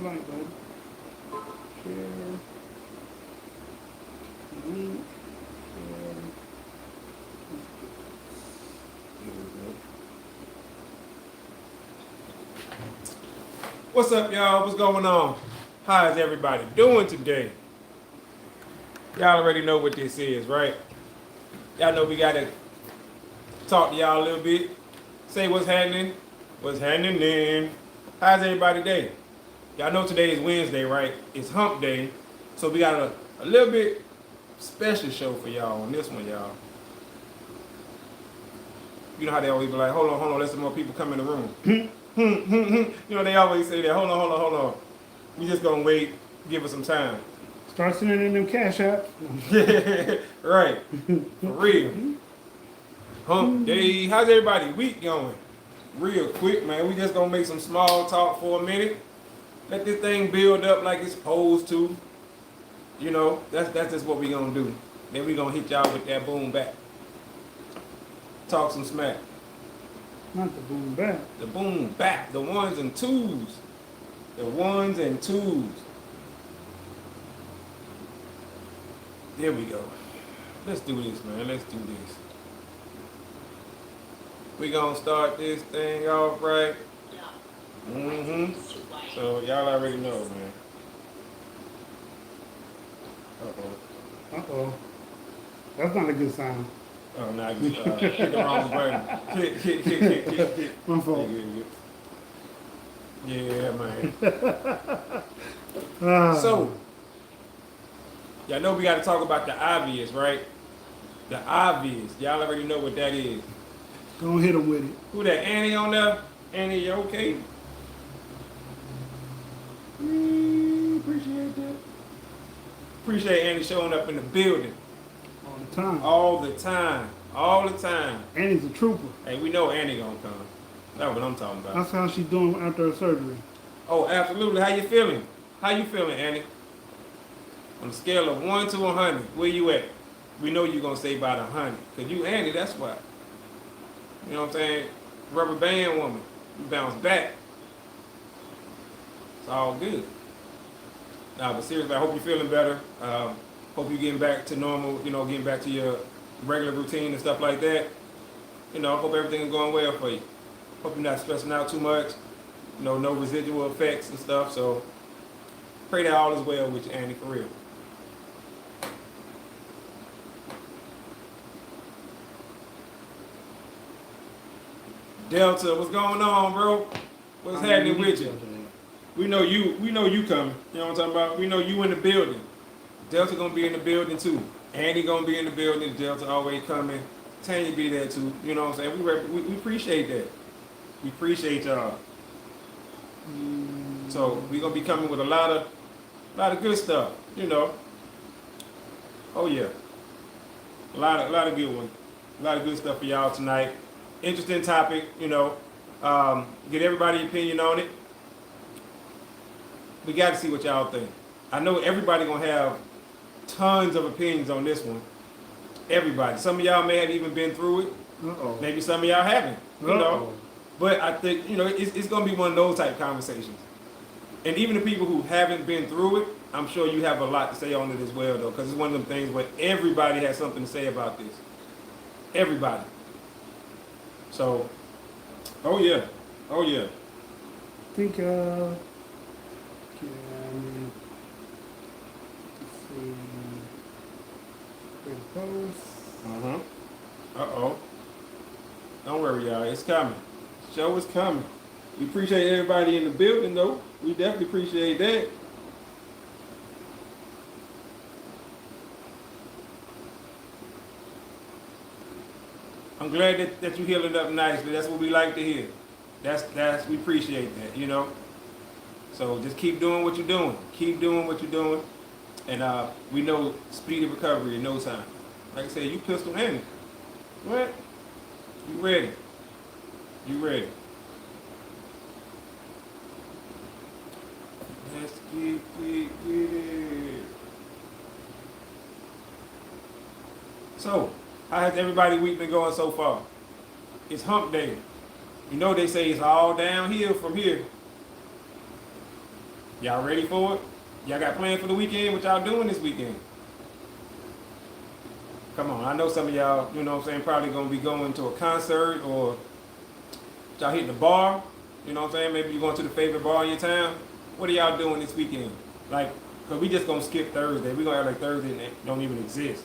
light, buddy. Share. Link. Share. What's up, y'all? What's going on? How is everybody doing today? Y'all already know what this is, right? Y'all know we gotta talk to y'all a little bit. Say what's happening. What's happening? How's everybody day? Y'all know today is Wednesday, right? It's hump day. So we got a little bit special show for y'all on this one, y'all. You know how they always be like, hold on, let some more people come in the room. You know, they always say that, hold on. We just gonna wait, give us some time. Start sending in them cash apps. Yeah, right. For real. Hump day. How's everybody week going? Real quick, man. We just gonna make some small talk for a minute. Let this thing build up like it's supposed to. You know, that's just what we gonna do. Then we gonna hit y'all with that boom back. Talk some smack. Not the boom back. The boom back. The ones and twos. The ones and twos. There we go. Let's do this, man. Let's do this. We gonna start this thing off right. So y'all already know, man. Uh-oh. That's not a good sign. Oh, no, hit the wrong button. Hit. My fault. Yeah, man. So, y'all know we got to talk about the obvious, right? The obvious. Y'all already know what that is. Go hit him with it. Who that? Annie on there? Annie, you okay? Appreciate that. Appreciate Annie showing up in the building. All the time. All the time. Annie's a trooper. Hey, we know Annie gonna come. That's what I'm talking about. That's how she's doing after her surgery. Oh, absolutely. How you feeling? How you feeling, Annie? On a scale of 1 to 100, where you at? We know you're gonna say about 100. Cause you Annie, that's why. You know what I'm saying? Rubber band woman. You bounce back. It's all good. Nah, but seriously, I hope you're feeling better. Hope you're getting back to normal, you know, getting back to your regular routine and stuff like that. You know, I hope everything is going well for you. Hope you're not stressing out too much. You know, no residual effects and stuff. So pray that all is well with you, Annie, for real. Delta, what's going on, bro? What's happening with you? We know you coming. You know what I'm talking about? We know you in the building. Delta gonna be in the building too. Andy gonna be in the building. Delta always coming. Tanya be there too. You know what I'm saying? We appreciate that. We appreciate y'all. So we gonna be coming with a lot of good stuff. You know. Oh yeah. A lot of good ones. A lot of good stuff for y'all tonight. Interesting topic. You know. Get everybody's opinion on it. We got to see what y'all think. I know everybody gonna have tons of opinions on this one. Everybody. Some of y'all may have even been through it. Uh-oh. Maybe some of y'all haven't. You know. But I think, you know, it's gonna be one of those type conversations. And even the people who haven't been through it, I'm sure you have a lot to say on it as well, though, because it's one of them things where everybody has something to say about this. Everybody. So, oh yeah. I think, let's see, post. Uh-oh. Don't worry, y'all. It's coming. Show is coming. We appreciate everybody in the building, though. We definitely appreciate that. I'm glad that you're healing up nicely. That's what we like to hear. We appreciate that, you know. So just keep doing what you're doing. Keep doing what you're doing. And we know speedy recovery in no time. Like I said, you pistol Annie. What? You ready? You ready? Let's get it. So, how has everybody's week been going so far? It's hump day. You know they say it's all downhill from here. Y'all ready for it? Y'all got plans for the weekend? What y'all doing this weekend? Come on, I know some of y'all, you know what I'm saying, probably gonna be going to a concert or y'all hitting the bar. You know what I'm saying? Maybe you're going to the favorite bar in your town. What are y'all doing this weekend? Like, cause we just gonna skip Thursday. We gonna act like Thursday don't even exist.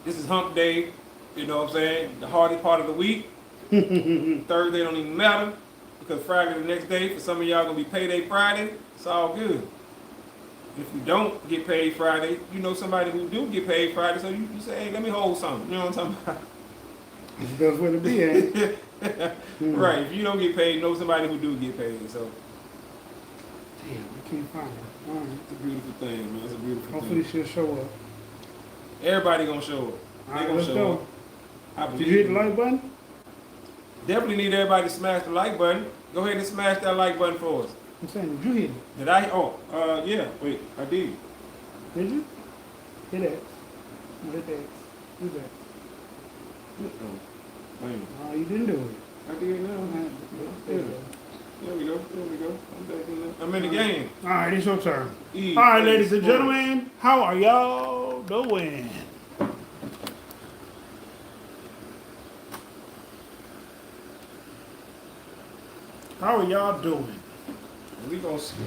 This is hump day. You know what I'm saying? The hardest part of the week. Thursday don't even matter because Friday the next day. For some of y'all gonna be payday Friday. It's all good. If you don't get paid Friday, you know somebody who do get paid Friday, so you say, hey, let me hold something. You know what I'm talking about? It's the best way to be, ain't it? Right. If you don't get paid, know somebody who do get paid. So Damn, I can't find it. All right. it's a beautiful thing, man. It's a beautiful Hopefully thing. she'll show up. Everybody gonna show up. All They right, gonna let's show go. up. I Did believe you hit the you. like button? Definitely need everybody to smash the like button. Go ahead and smash that like button for us. I'm saying, did you hit it? Did I? Oh, yeah. Wait, I did. Did you? Hit X. No, hit X. Do that. Oh, man. No, you didn't do it. I did now. All right, there you go. There we go. There we go. I'm back in there. I'm in the game. All right, it's your turn. E, All right, A, ladies and sports. gentlemen, how are y'all doing? How are y'all doing? We gonna slide.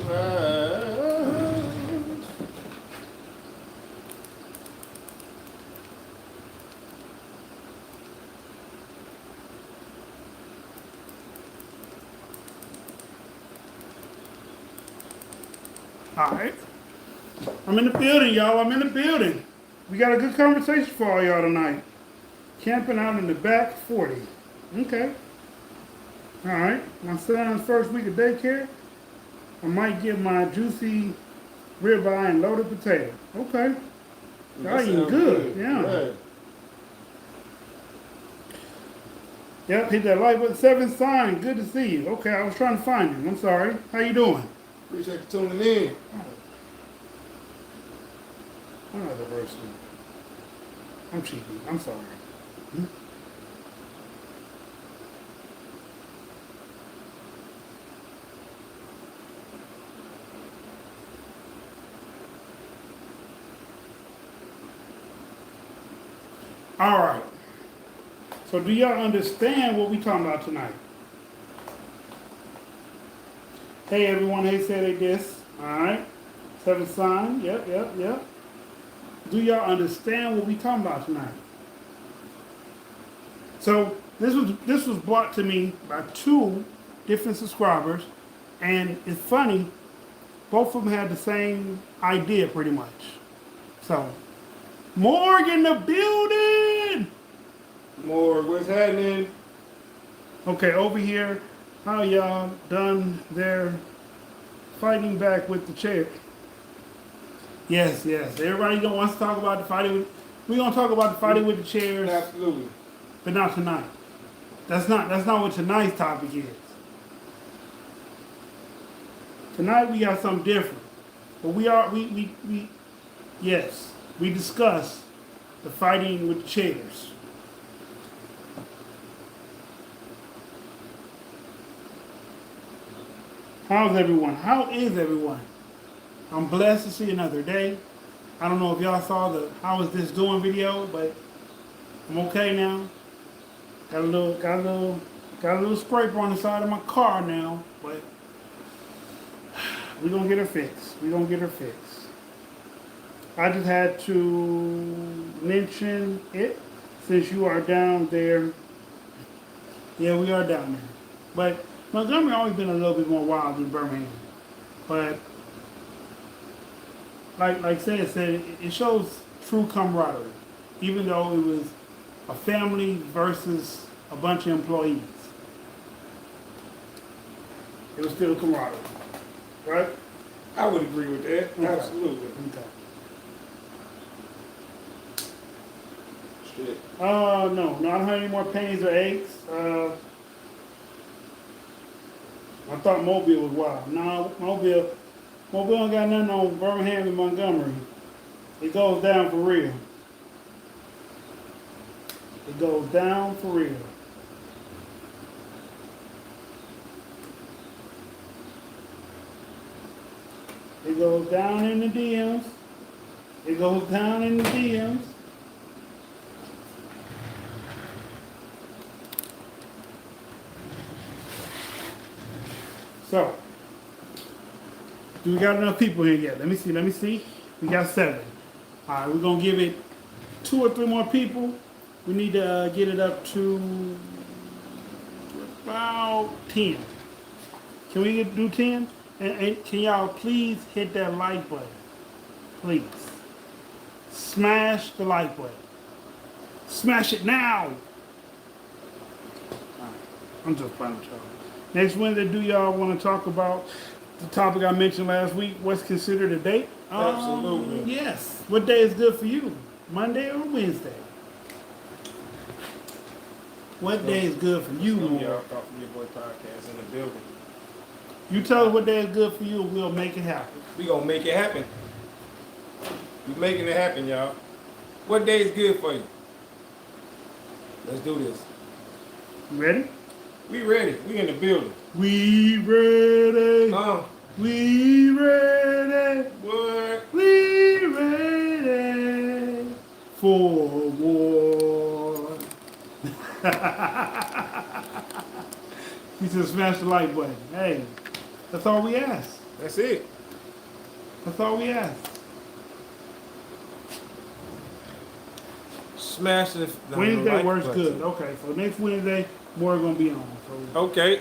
All right. I'm in the building, y'all. I'm in the building. We got a good conversation for all y'all tonight. Camping out in the back 40. Okay. All right. My son's first week of daycare. I might get my juicy ribeye and loaded potato. Okay. Y'all eating good. Yeah. Right. Yep, hit that like button. 7 sign. Good to see you. Okay, I was trying to find him. I'm sorry. How you doing? Appreciate you tuning in. Another person. I'm cheating. I'm sorry. All right. So do y'all understand what we talking about tonight? Hey everyone, hey say they this. All right. 7 sign. Yep. Do y'all understand what we talking about tonight? So this was brought to me by 2 different subscribers, and it's funny, both of them had the same idea pretty much. So, Morg in the building. More, what's happening? Okay, over here, how y'all done their fighting back with the chair? Yes. Everybody gonna wants to talk about the fighting. We're gonna talk about the fighting with the chairs, Absolutely. but not tonight. That's not what tonight's topic is. Tonight we got something different. But we discuss the fighting with the chairs. How's everyone? How is everyone? I'm blessed to see another day. I don't know if y'all saw the how is this doing video, but I'm okay now. Got a little scraper on the side of my car now, but we're gonna get her fixed. I just had to mention it since you are down there. Yeah, we are down there. But Montgomery always been a little bit more wild than Birmingham. But like said, it shows true camaraderie. Even though it was a family versus a bunch of employees. It was still camaraderie. Right? I would agree with that. Okay. Absolutely. Okay. Shit. No, I don't have any more pains or aches. I thought Mobile was wild. No, Mobile ain't got nothing on Birmingham and Montgomery. It goes down for real. It goes down for real. It goes down in the DMs. It goes down in the DMs. So, do we got enough people here yet? Let me see. We got 7. All right, we're gonna give it 2 or 3 more people. We need to get it up to about 10. Can we do 10? And can y'all please hit that like button? Please. Smash the like button. Smash it now. All right, I'm just playing with y'all. Next Wednesday, do y'all want to talk about the topic I mentioned last week? What's considered a date? Absolutely. Yes. What day is good for you? Monday or Wednesday? What day is good for you, Y'all Lord? talk from your boy podcast in the building. You tell us what day is good for you, and we'll make it happen. We gonna make it happen. We making it happen, y'all. What day is good for you? Let's do this. You ready? We ready. We in the building. We ready. We ready. What? We ready for war. He said smash the like button. Hey, that's all we ask. That's it. That's all we ask. Smash the Wednesday like works button. good. Okay, so next Wednesday, more gonna be on. So Okay.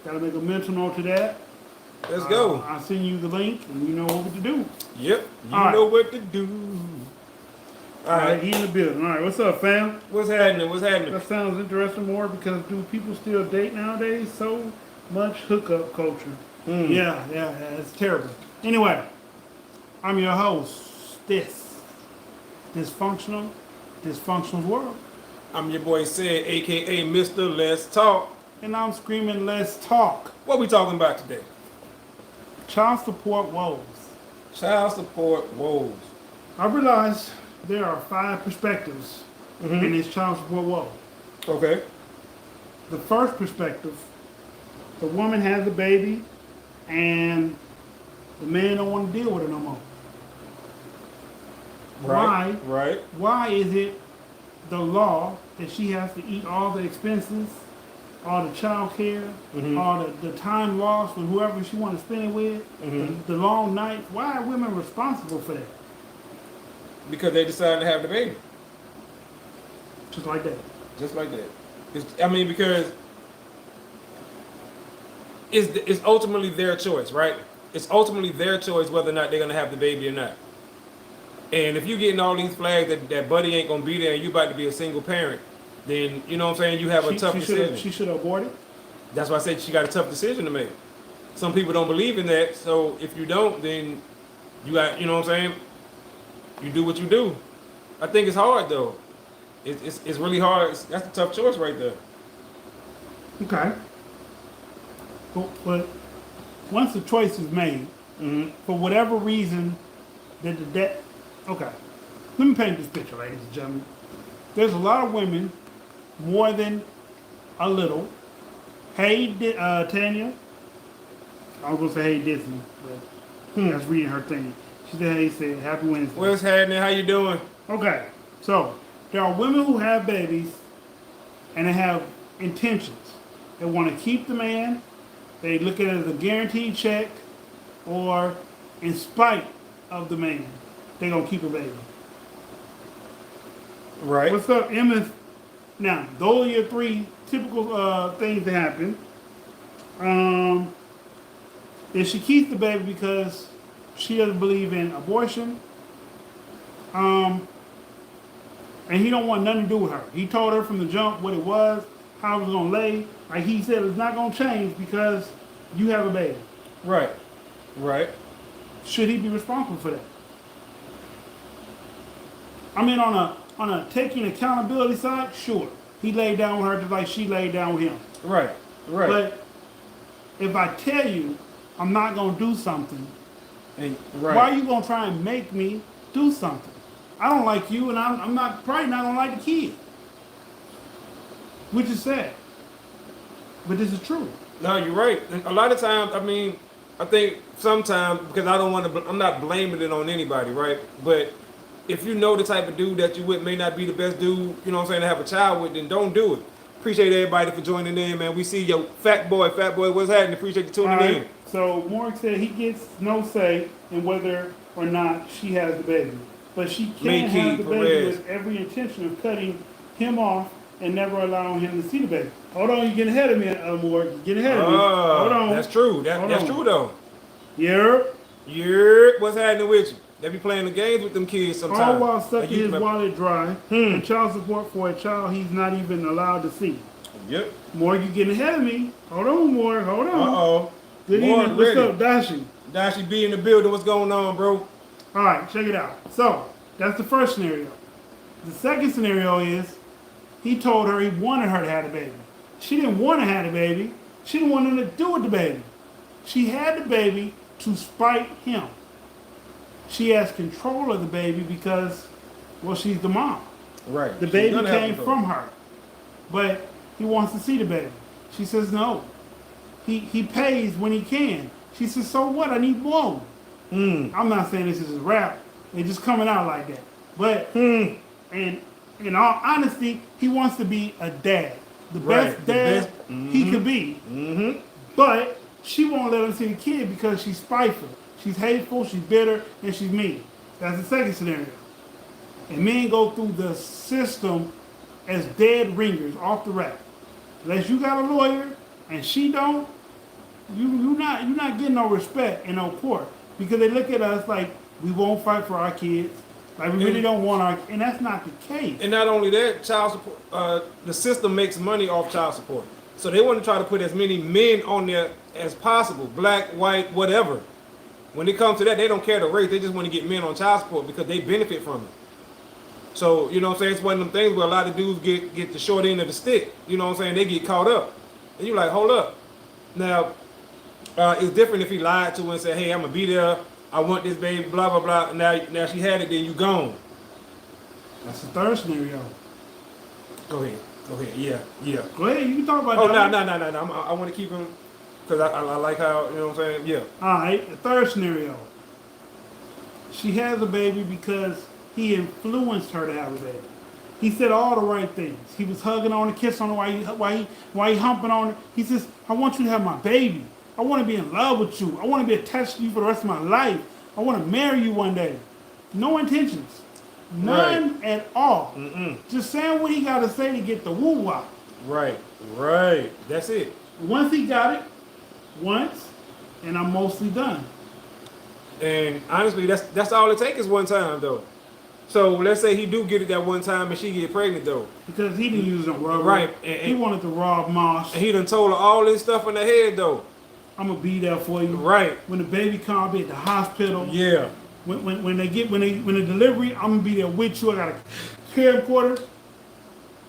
gotta make a mental note to that. Let's go. I'll send you the link, and you know what to do. Yep. You All right. know what to do. All right. He in the building. All right, what's up, fam? What's happening? What's happening? That sounds interesting more because do people still date nowadays? So much hookup culture. Yeah, it's terrible. Anyway, I'm your host. Dysfunctional world. I'm your boy Sid, aka Mr. Let's Talk. And I'm screaming, let's talk. What we talking about today? Child support woes. Child support woes. I realize there are 5 perspectives in this child support woe. Okay. The first perspective, the woman has a baby and the man don't want to deal with her no more. Right. Right. Why is it the law that she has to eat all the expenses, all the child care, all the time lost with whoever she want to spend it with, the long nights? Why are women responsible for that? Because they decided to have the baby. Just like that. Just like that. Because it's ultimately their choice, right? It's ultimately their choice whether or not they're going to have the baby or not. And if you're getting all these flags that buddy ain't going to be there and you about to be a single parent, then, you know what I'm saying, you have a tough decision. She should have aborted? That's why I said she got a tough decision to make. Some people don't believe in that, so if you don't, then you got, you know what I'm saying, you do what you do. I think it's hard, though. It's really hard. That's a tough choice right there. Okay. But once the choice is made, for whatever reason, that the debt. Okay. Let me paint this picture, ladies and gentlemen. There's a lot of women, more than a little. Hey, Tanya. I was going to say hey, Disney, but I was reading her thing. She said, hey, said, happy Wednesday. What's happening? How you doing? Okay. So, there are women who have babies and they have intentions. They want to keep the man. They look at it as a guaranteed check, or in spite of the man, they're going to keep a baby. Right. What's up, Emma? Now, those are your 3 typical things that happen. If she keeps the baby because she doesn't believe in abortion, and he don't want nothing to do with her. He told her from the jump what it was, how it was going to lay. Like he said, it's not going to change because you have a baby. Right. Right. Should he be responsible for that? I mean, on a taking accountability side, sure. He laid down with her just like she laid down with him. Right. Right. But if I tell you I'm not going to do something, right. Why are you going to try and make me do something? I don't like you, and I'm probably not going to like the kid. Which is sad. But this is true. No, you're right. And a lot of times, I mean, I think sometimes, because I don't want to, I'm not blaming it on anybody, right? But if you know the type of dude that you with may not be the best dude, you know what I'm saying, to have a child with, then don't do it. Appreciate everybody for joining in, man. We see your fat boy, what's happening? Appreciate you tuning All right. in. So Morg said he gets no say in whether or not she has the baby, but she can have the baby with every intention of cutting him off and never allowing him to see the baby. Hold on, you're getting ahead of me, Morg. You're getting ahead of me. Hold on. That's true. That's true though. Yeah. What's happening with you? They be playing the games with them kids sometimes. All while sucking his wallet dry and child support for a child he's not even allowed to see. Yep. Morg, you getting ahead of me. Hold on, Morg. Hold on. Uh-oh. Good evening. What's up, Dashi? Dashi B in the building. What's going on, bro? All right, check it out. So, that's the first scenario. The second scenario is he told her he wanted her to have a baby. She didn't want to have a baby. She didn't want nothing to do with the baby. She had the baby to spite him. She has control of the baby because, well, she's the mom. Right. The baby came from her. But he wants to see the baby. She says no. He pays when he can. She says, so what? I need more. I'm not saying this is a rap. It's just coming out like that. But, and in all honesty, he wants to be a dad. The best dad he could be. But she won't let him see the kid because she's spiteful. She's hateful, she's bitter, and she's mean. That's the second scenario. And men go through the system as dead ringers off the rack. Unless you got a lawyer and she don't, you're not getting no respect in no court. Because they look at us like we won't fight for our kids. Like we really don't want our, and that's not the case. And not only that, child support, the system makes money off child support. So they want to try to put as many men on there as possible, black, white, whatever. When it comes to that, they don't care the race. They just want to get men on child support because they benefit from it. So, you know what I'm saying? It's one of them things where a lot of dudes get the short end of the stick. You know what I'm saying? They get caught up. And you're like, hold up. Now, it's different if he lied to her and said, hey, I'm going to be there. I want this baby, blah, blah, blah. Now she had it, then you gone. That's the third scenario. Go ahead. Yeah. Go ahead. You can talk about that. No. I want to keep him because I like how, you know what I'm saying? Yeah. All right. The third scenario. She has a baby because he influenced her to have a baby. He said all the right things. He was hugging on her, kissing on her while he humping on her. He says, I want you to have my baby. I want to be in love with you. I want to be attached to you for the rest of my life. I want to marry you one day. No intentions. None at all. Just saying what he got to say to get the woo-wah. Right. That's it. Once he got it, and I'm mostly done. And honestly, that's all it takes is one time, though. So let's say he do get it that one time and she get pregnant, though. Because he didn't use no rubber. Right. He wanted to rob Mosh. And he done told her all this stuff in the head, though. I'm going to be there for you. Right. When the baby comes, I'll be at the hospital. Yeah. When the delivery, I'm gonna be there with you. I got a camcorder.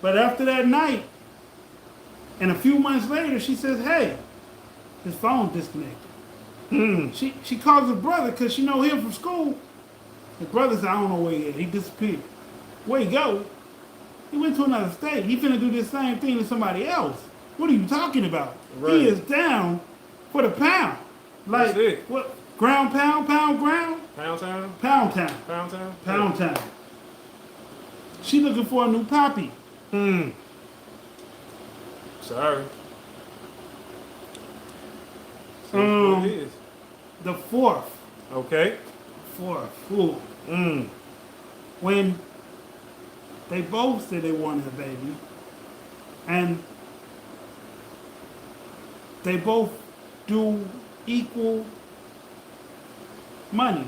But after that night, and a few months later, she says, "Hey, his phone disconnected." She calls her brother because she know him from school. His brother said, "I don't know where he is. He disappeared. Where he go? He went to another state. He finna do this same thing to somebody else. What are you talking about? Right. He is down for the pound. Like that's it. What? Ground pound ground." Pound town? Pound town. Pound town? Pound town. She looking for a new poppy. Sorry. Um, it is. The fourth. Okay. Ooh. When they both said they wanted a baby, and they both do equal money.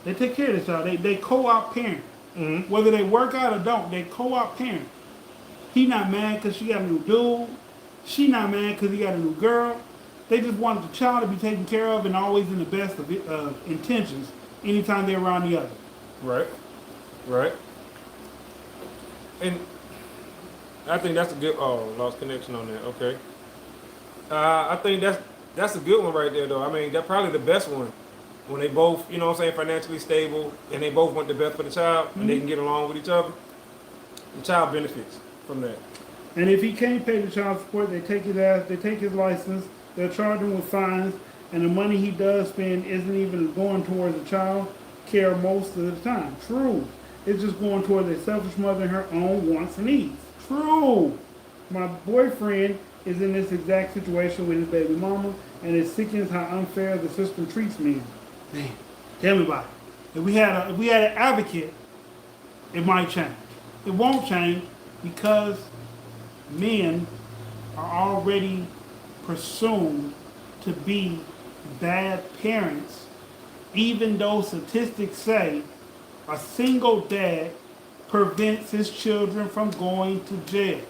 They take care of this child. They co-op parent. Whether they work out or don't, they co-op parent. He not mad because she got a new dude. She not mad because he got a new girl. They just wanted the child to be taken care of and always in the best of intentions anytime they're around the other. Right. And I think that's a good, lost connection on that. Okay. I think that's a good one right there, though. I mean, that's probably the best one. When they both, you know what I'm saying, financially stable, and they both want the best for the child, and they can get along with each other, the child benefits from that. And if he can't pay the child support, they take his ass, they take his license, they'll charge him with fines, and the money he does spend isn't even going towards the child care most of the time. True. It's just going towards a selfish mother and her own wants and needs. True. My boyfriend is in this exact situation with his baby mama, and it sickens how unfair the system treats men. Man, tell me about it. If we had an advocate, it might change. It won't change because men are already presumed to be bad parents, even though statistics say a single dad prevents his children from going to jail.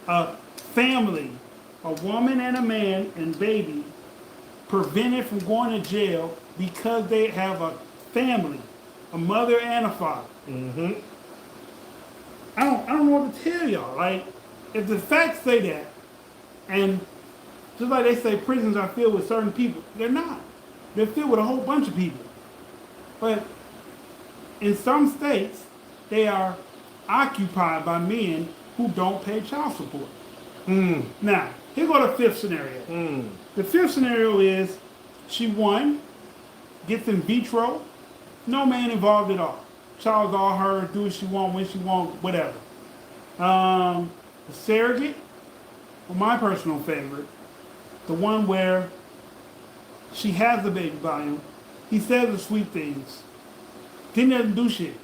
A family, a woman and a man and baby, prevented from going to jail because they have a family, a mother and a father. Mm-hmm. I don't know what to tell y'all. Like, if the facts say that, and just like they say prisons are filled with certain people, they're not. They're filled with a whole bunch of people. But in some states, they are occupied by men who don't pay child support. Now, here go the fifth scenario. The fifth scenario is she won, gets in vitro, no man involved at all. Child's all her, do what she want, when she want, whatever. The surrogate, well, my personal favorite, the one where she has the baby by him, he says the sweet things, then doesn't do shit.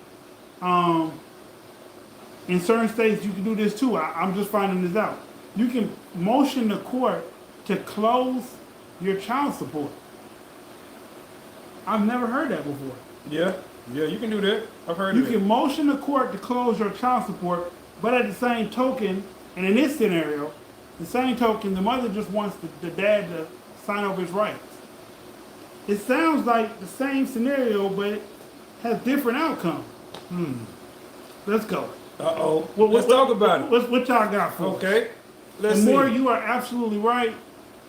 In certain states, you can do this too. I'm just finding this out. You can motion the court to close your child support. I've never heard that before. Yeah, you can do that. I've heard You of it. can motion the court to close your child support, but at the same token, and in this scenario, the same token, the mother just wants the dad to sign over his rights. It sounds like the same scenario, but it has different outcomes. Let's go. Uh-oh. Let's talk about it. What y'all got for us? Okay. Let's The see. more you are absolutely right,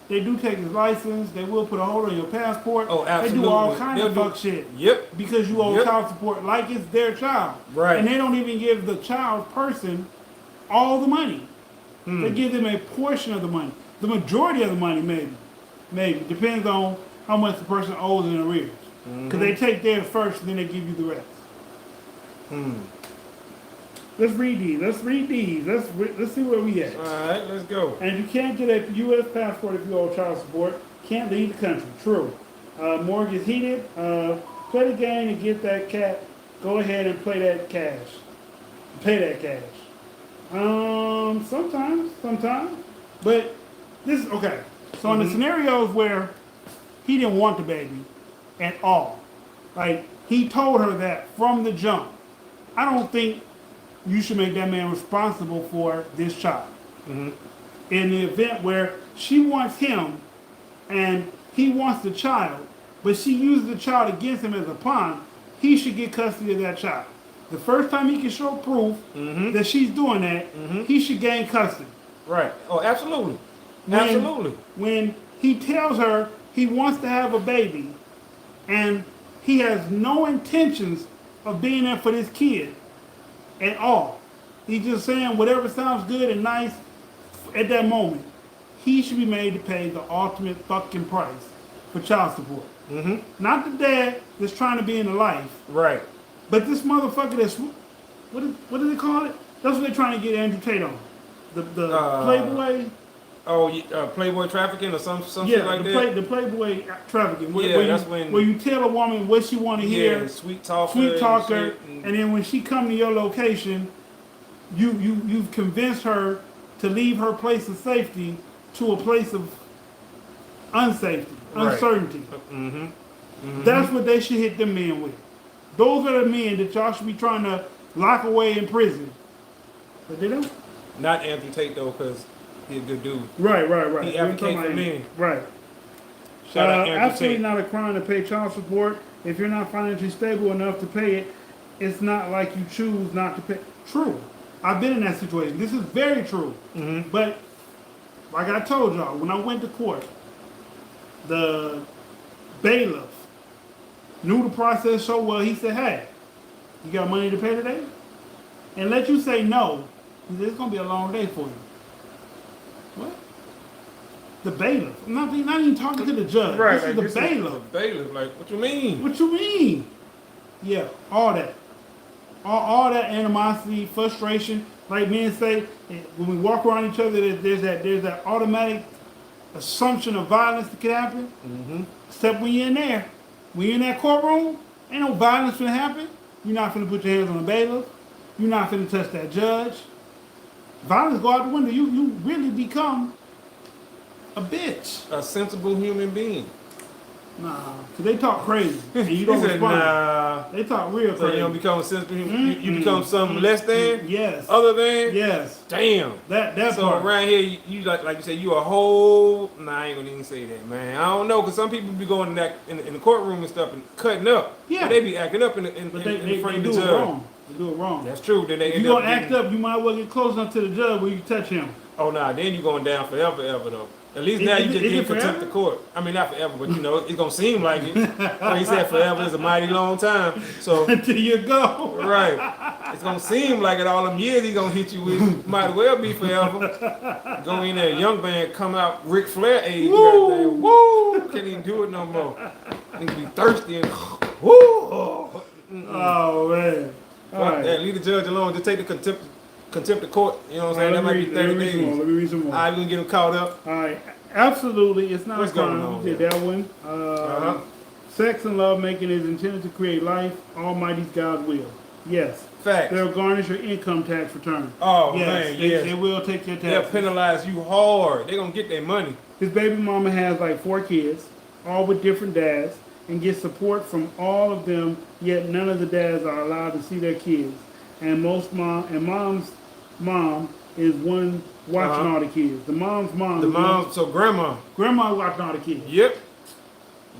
they do take his license, they will put a hold on your passport. Oh, They do all absolutely. kinds of They'll fuck shit. Yep. Because you owe Yep. child support like it's their child. Right. And they don't even give the child person all the money. They give them a portion of the money. The majority of the money, maybe. Maybe. Depends on how much the person owes in arrears. Because they take theirs first and then they give you the rest. Let's read these. Let's see where we at. All right, let's go. And you can't get a U.S. passport if you owe child support. Can't leave the country. True. Mortgage heated. Play the game and get that cat. Go ahead and play that cash. Pay that cash. Sometimes. But this is okay. So in the scenarios where he didn't want the baby at all, like he told her that from the jump, I don't think you should make that man responsible for this child. In the event where she wants him and he wants the child, but she uses the child against him as a pawn, he should get custody of that child. The first time he can show proof that she's doing that, he should gain custody. Right. Oh, absolutely. Absolutely. When he tells her he wants to have a baby and he has no intentions of being there for this kid at all. He's just saying whatever sounds good and nice at that moment. He should be made to pay the ultimate fucking price for child support. Not the dad that's trying to be in the life, Right. but this motherfucker that's, what do they call it? That's what they're trying to get Andrew Tate on. The Playboy. Oh, Playboy trafficking or some shit like that? The Playboy trafficking. Yeah, where you tell a woman what she want to hear. Yeah, sweet talker. And then when she come to your location, you've convinced her to leave her place of safety to a place of unsafety, uncertainty. That's what they should hit them men with. Those are the men that y'all should be trying to lock away in prison. But they don't. Not Anthony Tate, though, because he's a good dude. Right. He advocates for men. Right. Shout out Anthony Absolutely Tate. not a crime to pay child support. If you're not financially stable enough to pay it, it's not like you choose not to pay. True. I've been in that situation. This is very true. But like I told y'all, when I went to court, the bailiff knew the process so well, he said, hey, you got money to pay today? And let you say no, he said, it's going to be a long day for you. What? The bailiff. I'm not even talking to the judge. Right, This like is the bailiff. The bailiff, like, what you mean? What you mean? Yeah, all that. All that animosity, frustration. Like men say, when we walk around each other, there's that automatic assumption of violence that could happen. Mm-hmm. Except when you're in there. When you're in that courtroom, ain't no violence gonna happen. You're not gonna put your hands on the bailiff. You're not gonna touch that judge. Violence go out the window. You really become a bitch. A sensible human being. Nah, cause they talk crazy and you don't He said, respond. nah. They talk real So crazy. you don't become a sensible human. You become something less than. Yes. Other than. Yes. Damn. That So part. around here, you like you said, you a whole. Nah, I ain't gonna even say that, man. I don't know, cause some people be going in the courtroom and stuff and cutting up. Yeah. But they be acting up in But front they of the do it judge. wrong. They do it wrong. That's true. Then they If end you up gonna act getting- up, you might as well get close enough to the judge where you can touch him. Oh nah, then you going down forever though. At least now Is you just it get forever? contempt of court. I mean not forever, but you know it's gonna seem like it. Like he said, forever is a mighty long time. So Until you go. right, it's gonna seem like it. All them years he gonna hit you with might well be forever. Go in there, young man, come out Ric Flair age. Woo! Goddamn, woo! Can't even do it no more. Nigga be thirsty and woo. Oh man. All Fuck right. that. Leave the judge alone. Just take the contempt of court. You know what I'm saying? That might be 30 days. Let me read some more. All right, we gonna get him caught up. All right. Absolutely, it's not What's a crime. going on You did here? that one. Uh-huh. Sex and love making is intended to create life. Almighty God will. Yes. Facts. They'll garnish your income tax return. Oh Yes, man, they, yes. they will take your They'll taxes. penalize you hard. They're gonna get their money. His baby mama has like 4 kids, all with different dads, and gets support from all of them, yet none of the dads are allowed to see their kids. And mom's mom is one watching all the kids. The mom's mom. The mom, so grandma. Grandma watching all the kids. Yep.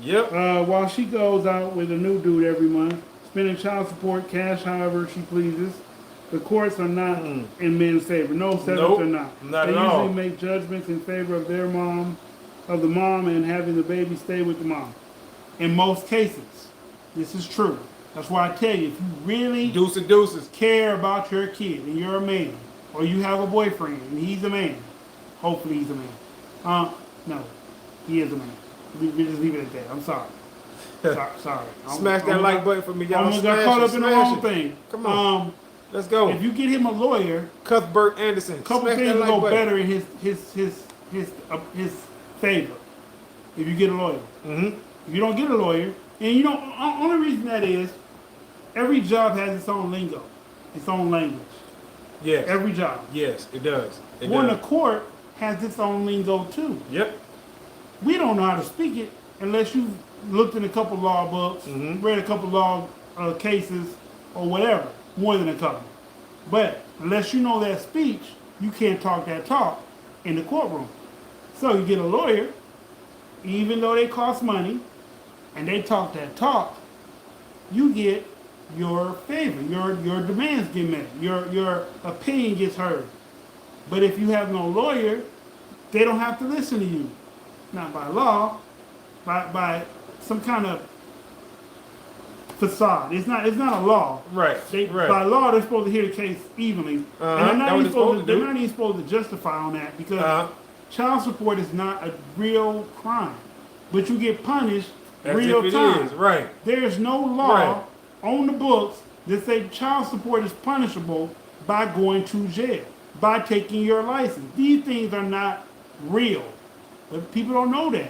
Yep. While she goes out with a new dude every month, spending child support cash however she pleases. The courts are not in men's favor. No, settlements Nope, are not. not They at all. usually make judgments in favor of their mom, of the mom, and having the baby stay with the mom. In most cases, this is true. That's why I tell you, if you really Deuces. care about your kid and you're a man, or you have a boyfriend and he's a man, hopefully he's a man. No, he is a man. We just leave it at that. I'm sorry. Sorry. Smash that like button for me, y'all. Almost got caught up in the wrong thing. Come on. Let's go. If you get him a lawyer, Cuthbert Anderson. a couple Smash things that will like go button. better in his favor. If you get a lawyer. Mm-hmm. If you don't get a lawyer, and you know, only reason that is, every job has its own lingo, its own language. Yes. Every job. Yes, it does. It One, the does. court has its own lingo too. Yep. We don't know how to speak it unless you've looked in a couple law books, read a couple law cases, or whatever. More than a couple. But unless you know that speech, you can't talk that talk in the courtroom. So you get a lawyer, even though they cost money, and they talk that talk, you get your favor, your demands get met, your opinion gets heard. But if you have no lawyer, they don't have to listen to you. Not by law, by some kind of facade. It's not a law. Right. Right. By law, they're supposed to hear the case evenly. And That what they're supposed to they're do. not even supposed to justify on that because child support is not a real crime. But you get punished As real if it time. is, right. There's no law on the books that say child support is punishable by going to jail, by taking your license. These things are not real. But people don't know that.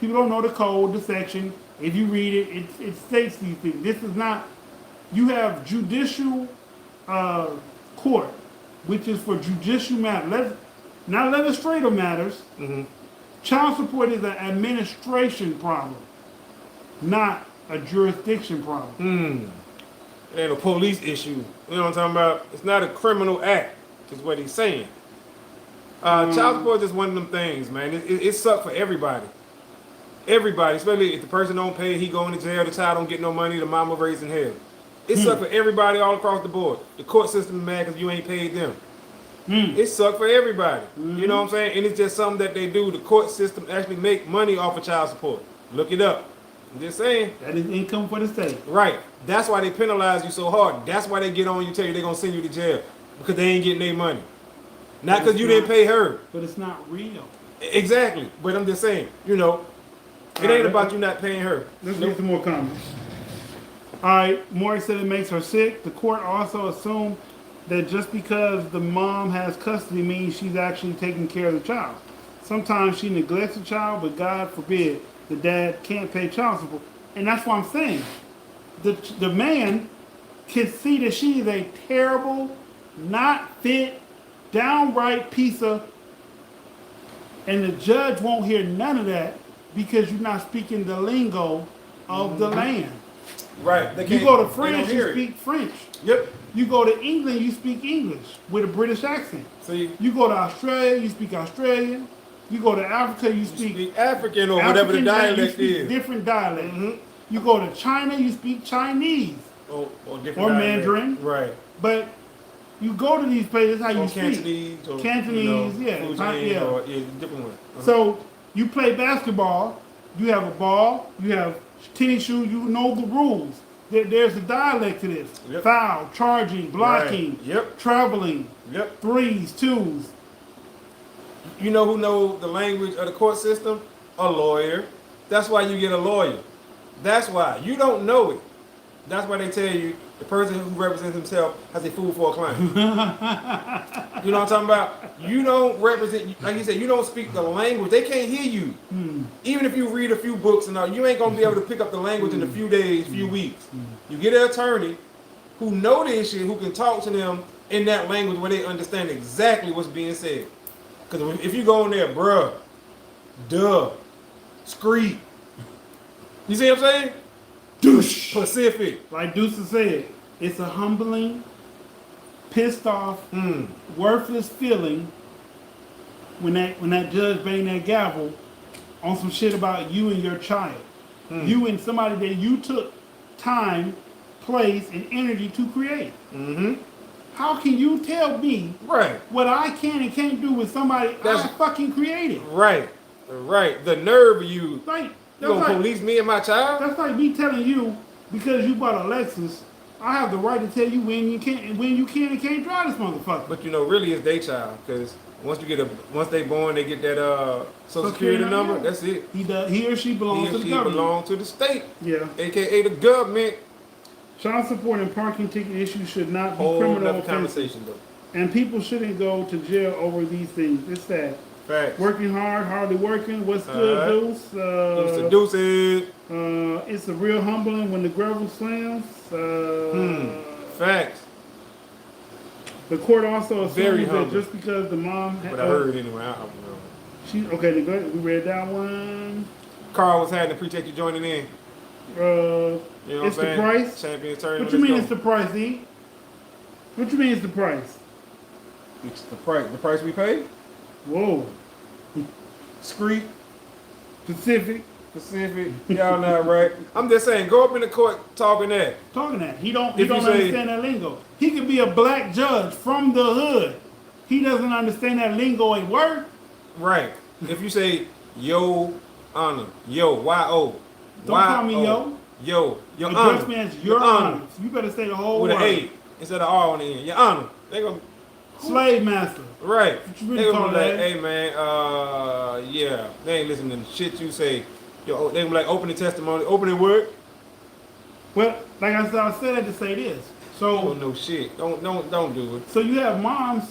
People don't know the code, the section. If you read it, it states these things. This is not, you have judicial court, which is for judicial matters, not legislative matters. Child support is an administration problem, not a jurisdiction problem. And a police issue. You know what I'm talking about? It's not a criminal act, is what he's saying. Child support is one of them things, man. It sucks for everybody. Everybody, especially if the person don't pay, he going to jail, the child don't get no money, the mama raising hell. It sucks for everybody all across the board. The court system is mad because you ain't paid them. It sucks for everybody. You know what I'm saying? And it's just something that they do. The court system actually make money off of child support. Look it up. I'm just saying. That is income for the state. Right. That's why they penalize you so hard. That's why they get on you, tell you they're going to send you to jail. Because they ain't getting their money. Not because you didn't pay her. But it's not real. Exactly. But I'm just saying, it ain't Alright, about you not paying her. Let's Nope. read some more comments. All right, Maury said it makes her sick. The court also assumed that just because the mom has custody means she's actually taking care of the child. Sometimes she neglects the child, but God forbid the dad can't pay child support. And that's what I'm saying. The man can see that she is a terrible, not fit, downright piece of, and the judge won't hear none of that because you're not speaking the lingo of the land. Right. They You can't- go to they don't France, hear you it. speak French. Yep. You go to England, you speak English with a British accent. See, You go to Australia, you speak Australian. You go to Africa, you speak speak African or whatever the African, dialect you speak is. different dialect. Mhm. You go to China, you speak Chinese Or different or dialect. Mandarin. Right. But you go to these places, how you Or speak. Cantonese. Or, Cantonese, yeah. Fujian Yeah. or different one. So you play basketball, you have a ball, you have tennis shoes, you know the rules. There's a dialect to this. Yep. Foul, charging, blocking, Right. Yep. traveling, Yep. threes, twos. You know who knows the language of the court system? A lawyer. That's why you get a lawyer. That's why. You don't know it. That's why they tell you the person who represents himself has a fool for a client. You know what I'm talking about? You don't represent, like you said, you don't speak the language. They can't hear you. Even if you read a few books and all, you ain't gonna be able to pick up the language in a few days, few weeks. You get an attorney who know this shit, who can talk to them in that language where they understand exactly what's being said. Because if you go in there, bruh, duh, screed, you see what I'm saying? Douche. Pacific. Like Deuce said, it's a humbling, pissed off, worthless feeling when that judge bang that gavel on some shit about you and your child. You and somebody that you took time, place, and energy to create. How can you tell me Right. what I can and can't do with somebody I fucking created? Right. Right. The nerve of you. Like, You gonna police me and my child? that's like me telling you because you bought a Lexus, I have the right to tell you when you can and can't drive this motherfucker. But really it's their child, because once they born, they get that social security number. That's it. He or she belongs to the government. belong to the state, Yeah. aka the government. Child support and parking ticket issues should not be Whole criminal other offenses. conversation though. And people shouldn't go to jail over these things. It's sad. Facts. Working hard, hardly working. What's good, Deuce? Deuces. It's a real humbling when the gravel slams. Facts. The court also Very assumes that humbling. just because the mom But I heard anyway. I don't know. she okay. Go ahead. We read that one. Carl was having to appreciate you joining in. You know what It's I'm the saying? price. Champion tournament. What you mean let's it's go. the price, E? What you mean it's the price? It's the price. The price we pay? Whoa. Screet. Pacific. Y'all not right. I'm just saying, go up in the court talking that. Talking that. He don't If you say- understand that lingo. He could be a black judge from the hood. He doesn't understand that lingo at work. Right. If you say, yo, honor, yo, Y-O. Don't call me yo. Yo, your Address honor. me as your honor. You better say the whole With word. an A instead of R on the end. Your honor. They gonna, Slave master. right. What you really They gonna call be like, that? hey man, yeah. They ain't listening to shit you say. Yo, they gonna be like, open the testimony, open the word. Well, like I said that to say this. Oh So, no shit. Don't do it. so you have moms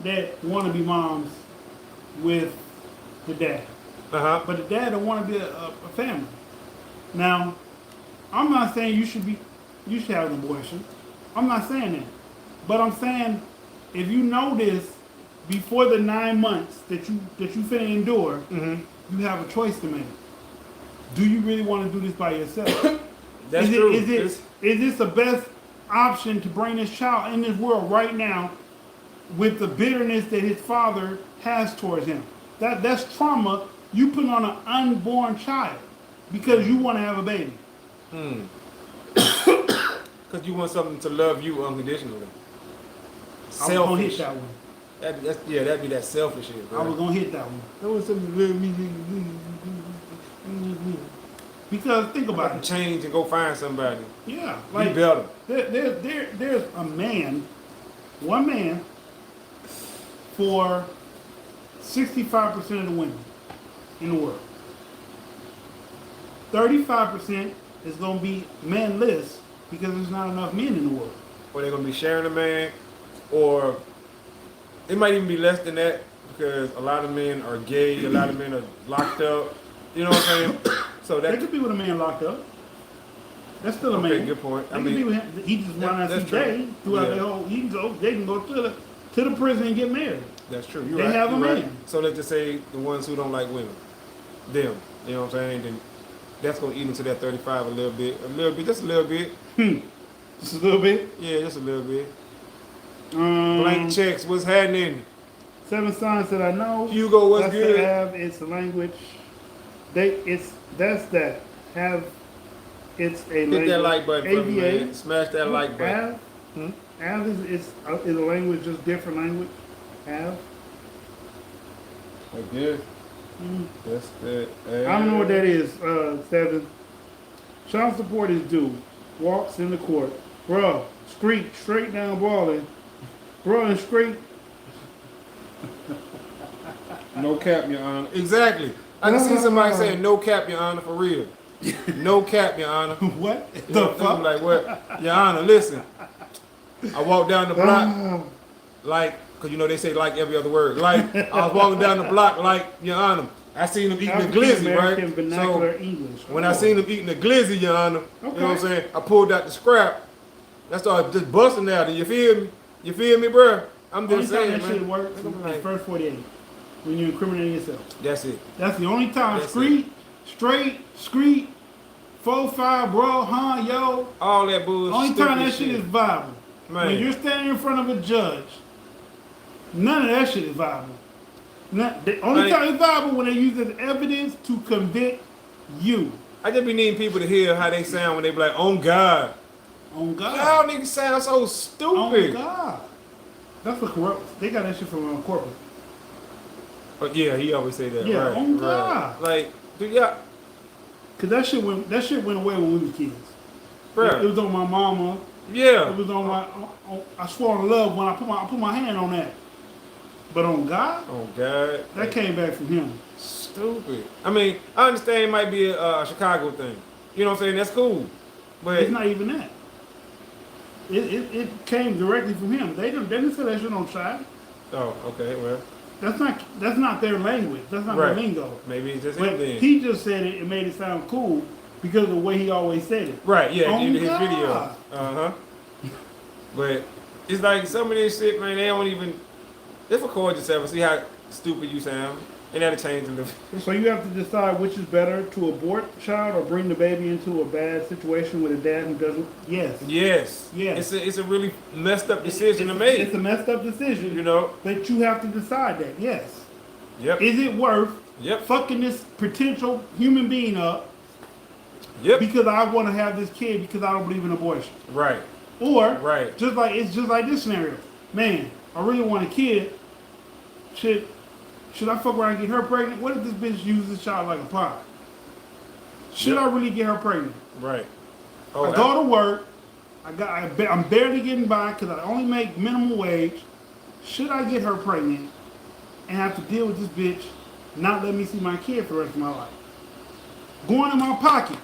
that want to be moms with the dad. Uh-huh. But the dad don't want to be a family. Now, I'm not saying you should have an abortion. I'm not saying that. But I'm saying if you know this before the 9 months that you finna endure, you have a choice to make. Do you really want to do this by yourself? That's is true. Is this the best option to bring this child in this world right now with the bitterness that his father has towards him? That's trauma you put on an unborn child because you want to have a baby. Because you want something to love you unconditionally. I was gonna hit that one. That'd be that selfish shit, bro. I was gonna hit that one. That was something to love me. Because think about to it. change and go find somebody. Yeah, Be like better. there's a man, one man, for 65% of the women in the world. 35% is going to be manless because there's not enough men in the world. Or they're gonna be sharing a man, or it might even be less than that because a lot of men are gay, a lot of men are locked up. You know what I'm saying? So They that could be with a man locked up. That's still a okay, man. good point. They could be with him. He just might not see that's true. gay throughout Yeah. the whole. They can go to the prison and get married. That's true. You're They right. have You're a right. man. So let's just say the ones who don't like women, them. You know what I'm saying? Then that's gonna eat into that 35 a little bit, just a little bit. Just a little bit. Yeah, just a little bit. Blank checks. What's happening? 7 signs that I know. Hugo, what's That's good? the have. It's a language. That's that. Have. It's a language. Hit that like button for me, ABA. man. Smash that like button. Have. Have is a language, just different language. Have. I guess. That's that. I don't know what that is. 7. Child support is due. Walks in the court. Bruh, straight down brawling. Bruh and straight. No cap, Your Honor. Exactly. I can see somebody saying no cap, Your Honor, for real. No cap, Your Honor. What You the know, fuck? I'm like, what? Your Honor, listen. I walked down the block like, because you know they say like every other word. Like, I was walking down the block like, Your Honor, I seen him eating the glizzy, right? Vernacular So English. when I seen him eating the glizzy, Your Honor, you know what I'm Okay. saying? I pulled out the scrap. I started just busting out. You feel me? You feel me, bro? I'm Only just time saying, that shit man. works I'm is like, first 48. When you incriminate yourself. that's it. That's the only time. That's Street, 4-5, bro, huh, yo. All that bullshit. Only time that shit is viable. Man. When you're standing in front of a judge, none of that shit is viable. The only time it's viable when they use it as evidence to convict you. I just be needing people to hear how they sound when they be like, "On God." On God. Y'all niggas sound so On stupid. God. That's what corrupt. They got that shit from corporate. But yeah, he always say that. Yeah, right, on right. God. Like, dude, yeah, Cause that shit went away when we was kids. bruh. It was on my mama. Yeah. It was on my. I swore on love when I put my hand on that. But on God, Oh God. that came back from him. Stupid. I mean, I understand it might be a Chicago thing. You know what I'm saying? That's cool. But It's not even that. It came directly from him. They didn't say that shit on child. oh, okay, well, That's not their language. That's not Right. their lingo. maybe it's just But him then. he just said it and made it sound cool because of the way he always said it. Right, yeah, Oh, in his God. video. Uh-huh. But it's like some of this shit, man, they don't even just record yourself and see how stupid you sound. And that'll change in the So you have to decide which is better, to abort the child or bring the baby into a bad situation with a dad who doesn't. Yes. Yes. Yes. It's a really messed up decision to make. It's a messed up decision. You know? But you have to decide that. Yes. Yep. Is it worth Yep. fucking this potential human being up Yep. because I want to have this kid because I don't believe in abortion? Right. Or Right. it's just like this scenario. Man, I really want a kid. Should I fuck around and get her pregnant? What if this bitch uses this child like a pot? Should Yep. I really get her pregnant? Right. I go to work. I'm barely getting by because I only make minimum wage. Should I get her pregnant and have to deal with this bitch not letting me see my kid for the rest of my life? Going in my pocket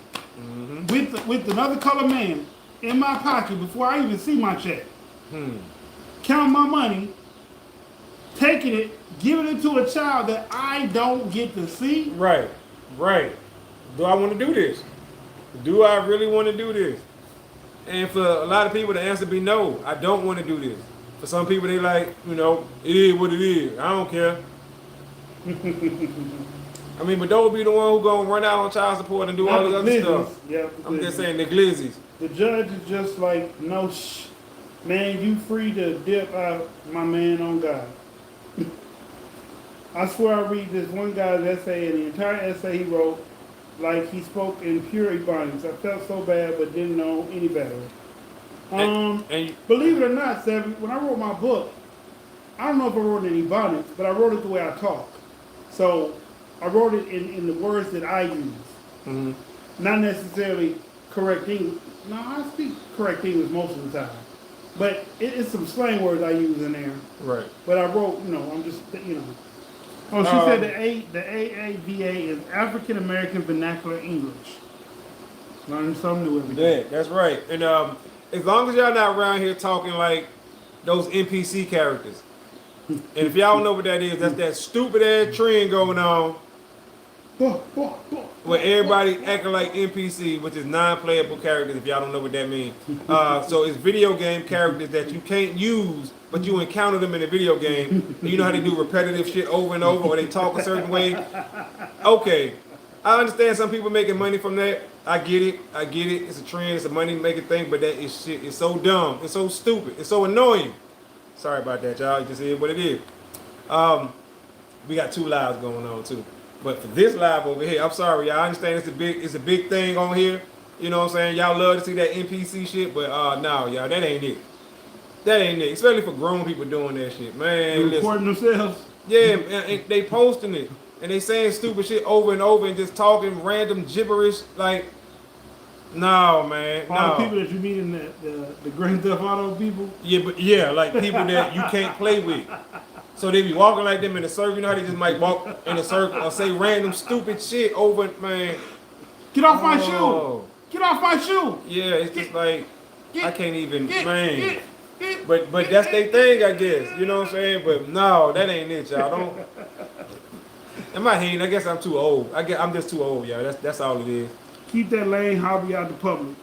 with another colored man in my pocket before I even see my check. Counting my money, taking it, giving it to a child that I don't get to see. Right. Right. Do I want to do this? Do I really want to do this? And for a lot of people, the answer be no. I don't want to do this. For some people, they like, you know, it is what it is. I don't care. I mean, but those be the one who gonna run out on child support and do all this other stuff. Yeah, I'm just saying the glizzies. the judge is just like, no, man, you free to dip out, my man, on God. I swear I read this one guy's essay, and the entire essay he wrote, like he spoke in pure Ebonics. I felt so bad, but didn't know any better. And Believe it or not, Seven, when I wrote my book, I don't know if I wrote it in Ebonics, but I wrote it the way I talk. So I wrote it in the words that I use. Not necessarily correct English. No, I speak correct English most of the time. But it's some slang words I use in there. right. But I wrote, I'm just, Oh, she said the AAVA is African American Vernacular English. Learning something new every day. Yeah, that's right. And as long as y'all not around here talking like those NPC characters, and if y'all don't know what that is, that's that stupid ass trend going on where everybody acting like NPC, which is non-playable characters. If y'all don't know what that means, so it's video game characters that you can't use, but you encounter them in a video game. And you know how they do repetitive shit over and over, or they talk a certain way. Okay, I understand some people making money from that. I get it. It's a trend. It's a money making thing. But that is shit. It's so dumb. It's so stupid. It's so annoying. Sorry about that, y'all. It just is what it is. We got 2 lives going on too. But for this live over here, I'm sorry, y'all. I understand it's a big thing on here. You know what I'm saying? Y'all love to see that NPC shit, but no, y'all, that ain't it. That ain't it. Especially for grown people doing that shit, man. They're recording themselves. Yeah, and they posting it. And they saying stupid shit over and over and just talking random gibberish. Like, no, man. All the people that you meet in the Grand Theft Auto people. Yeah, but yeah, like people that you can't play with. So they be walking like them in a circle. You know how they just might walk in a circle or say random stupid shit over, man. Get off my shoe! Get off my shoe! Yeah, it's just like I can't even, man. But that's their thing, I guess. You know what I'm saying? But no, that ain't it, y'all. Don't. In my head, I guess I'm too old. I'm just too old, y'all. That's all it is. Keep that lame hobby out the public.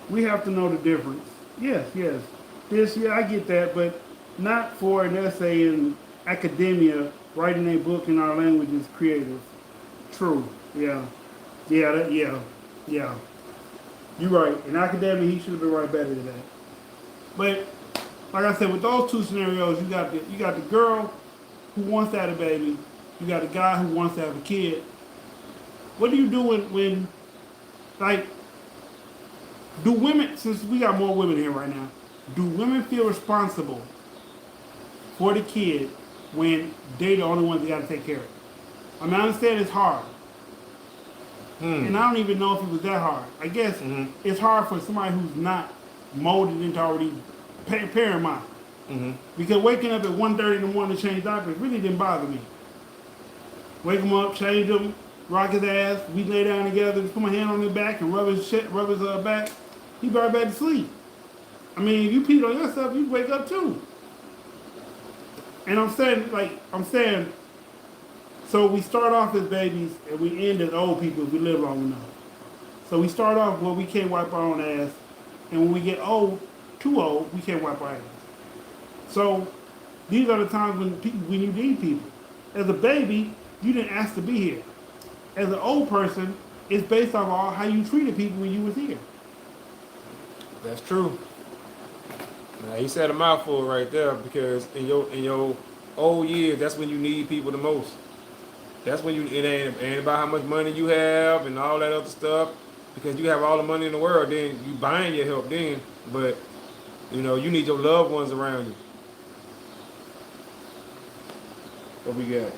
We have to know the difference. Yes. I get that, but not for an essay in academia writing a book in our language is creative. True. Yeah. You're right. In academia, he should have been right better than that. But like I said, with those 2 scenarios, you got the girl who wants to have a baby. You got a guy who wants to have a kid. What do you do when like, do women, since we got more women here right now, do women feel responsible for the kid when they the only ones that got to take care of it? I mean, I understand it's hard. And I don't even know if it was that hard. I guess it's hard for somebody who's not molded into already parent mind. Because waking up at 1:30 in the morning to change diapers really didn't bother me. Wake him up, change him, rock his ass, we lay down together, put my hand on his back and rub his back. He go right back to sleep. I mean, if you peed on yourself, you wake up too. And I'm saying, so we start off as babies and we end as old people if we live long enough. So we start off where we can't wipe our own ass, and when we get too old, we can't wipe our ass. So these are the times when you need people. As a baby, you didn't ask to be here. As an old person, it's based on how you treated people when you was here. That's true. Now he said a mouthful right there, because in your old years, that's when you need people the most. That's when it ain't about how much money you have and all that other stuff, because you have all the money in the world, then you buying your help then, but you need your loved ones around you. What we got?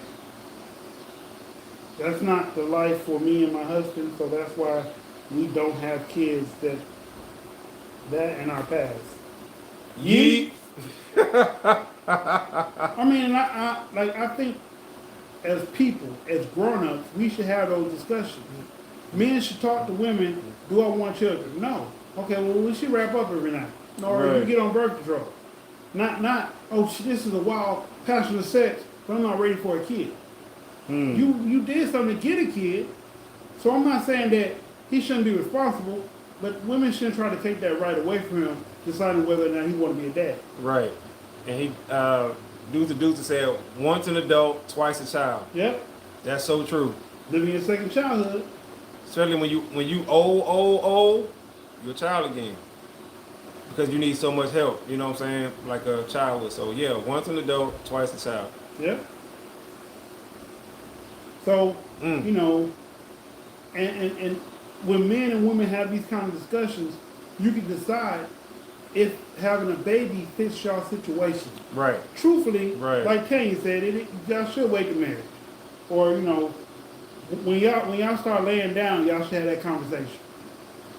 That's not the life for me and my husband, so that's why we don't have kids that in our past. Yeet. I mean, I think as people, as grown-ups, we should have those discussions. Men should talk to women, do I want children? No. Okay, well, we should wrap up every night. Or you get on birth control. Not, this is a wild, passionate sex, but I'm not ready for a kid. You did something to get a kid, so I'm not saying that he shouldn't be responsible, but women shouldn't try to take that right away from him, deciding whether or not he want to be a dad. Right. And he, Dudes said, once an adult, twice a child. Yep. That's so true. Living your second childhood. Especially when you old, you're a child again. Because you need so much help, you know what I'm saying? Like a child would. So yeah, once an adult, twice a child. Yep. So, and when men and women have these kind of discussions, you can decide if having a baby fits y'all situation. Right. Truthfully, like Kane said, y'all should wait to marry. Or, when y'all start laying down, y'all should have that conversation.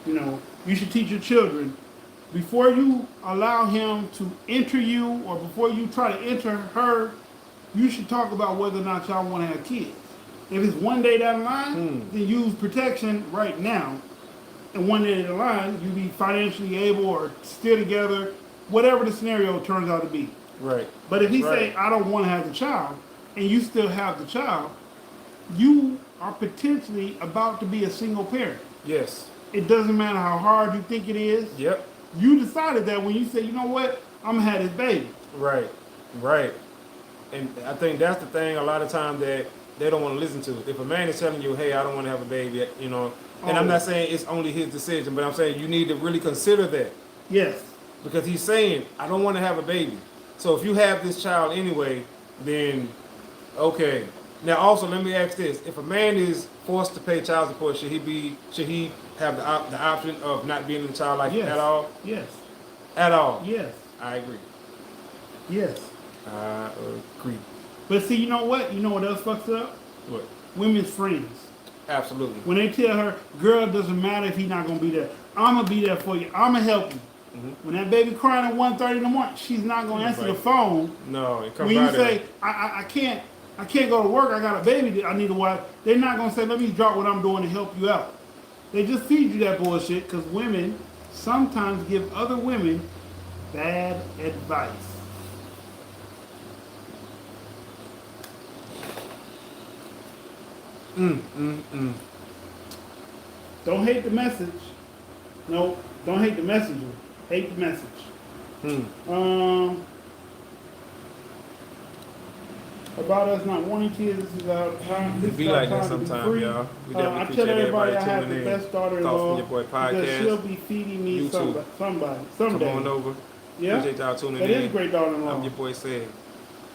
You should teach your children, before you allow him to enter you, or before you try to enter her, you should talk about whether or not y'all want to have kids. If it's one day down the line, then use protection right now. And one day down the line, you be financially able or still together, whatever the scenario turns out to be. Right. But if he Right. say, I don't want to have the child, and you still have the child, you are potentially about to be a single parent. Yes. It doesn't matter how hard you think it is. Yep. You decided that when you say, you know what, I'm going to have this baby. Right. Right. And I think that's the thing a lot of times that they don't want to listen to. If a man is telling you, hey, I don't want to have a baby, you know, and I'm not saying it's only his decision, but I'm saying you need to really consider that. Yes. Because he's saying, I don't want to have a baby. So if you have this child anyway, then okay. Now also let me ask this. If a man is forced to pay child support, should he have the option of not being in the child life Yes. at all? Yes. At all? Yes. I agree. Yes. I agree. But see, you know what? You know what else fucks up? What? Women's friends. Absolutely. When they tell her, girl, it doesn't matter if he's not going to be there. I'm going to be there for you. I'm going to help you. Mm-hmm. When that baby crying at 1:30 in the morning, she's not going to answer the phone. No, it comes When you right say, I can't go to work, I got a baby that I need to watch, they're not going to say, let me drop what I'm doing to help you out. They just feed you that bullshit because women sometimes give other women bad advice. Don't hate the message. No, don't hate the messenger. Hate the message. About us not wanting kids, this is our time. It be like that sometimes, y'all. We definitely I appreciate tell everybody I have tuning the in. best Thoughts daughter-in-law from Your Boy because Podcast. she'll be feeding me YouTube. someday. Come on over. Yeah, Appreciate y'all tuning that in. is a great daughter-in-law. I'm your boy Sid.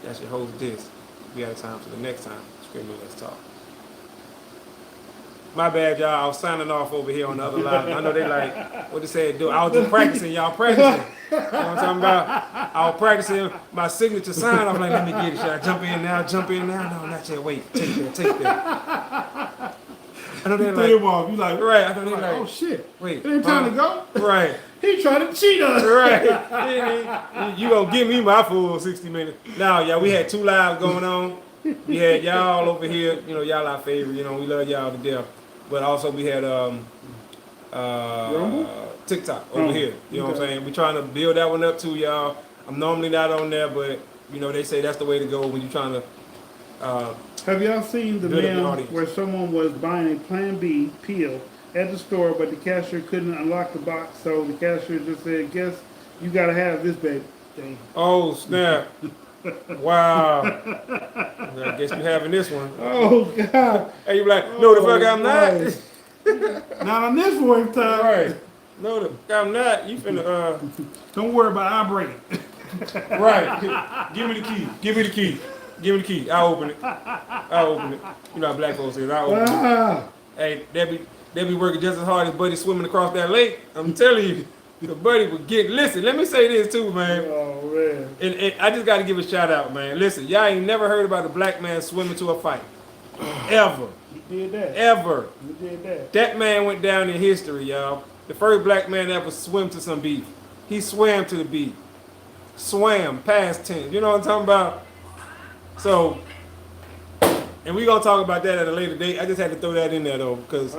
That's your host, This. We out of time for the next time. Screaming, let's talk. My bad, y'all. I was signing off over here on the other line. I know they like, what they say, do. I was just practicing, y'all. Practicing. You know what I'm talking about? I was practicing my signature sign. I was like, let me get it. Should I jump in now? Jump in now? No, not yet. Wait. Take that. I know they're Threw him like, off. You like, right. I know they're like, oh shit. wait. It ain't time to go. Right. He trying to cheat us. Right. You gonna give me my full 60 minutes. Now, y'all, we had 2 lives going on. We had y'all over here, you know, y'all our favorite, you know, we love y'all to death. But also we had TikTok over here. You know what I'm saying? We trying to build that one up too, y'all. I'm normally not on there, but you know, they say that's the way to go when you're trying to Have y'all seen the build up the mail audience. where someone was buying a Plan B pill at the store, but the cashier couldn't unlock the box, so the cashier just said, guess you gotta have this, baby. Damn. Oh snap. Wow. I guess you having this one. Oh, God. Hey, you be like, no the fuck I'm not. Not on this one time. Right. No the fuck I'm not. You finna Don't worry about it, I'll break it. right. Give me the key. Give me the key. Give me the key. I'll open it. I'll open it. You know how black folks say, I'll open it. Ah. Hey, they be working just as hard as Buddy swimming across that lake. I'm telling you, the Buddy would get. Listen, let me say this too, man. Oh, man. And I just got to give a shout out, man. Listen, y'all ain't never heard about a black man swimming to a fight. Ever. He did that. Ever. He did that. That man went down in history, y'all. The first black man ever swim to some beef. He swam to the beef. Swam, past tense. You know what I'm talking about? So, and we going to talk about that at a later date. I just had to throw that in there, though, because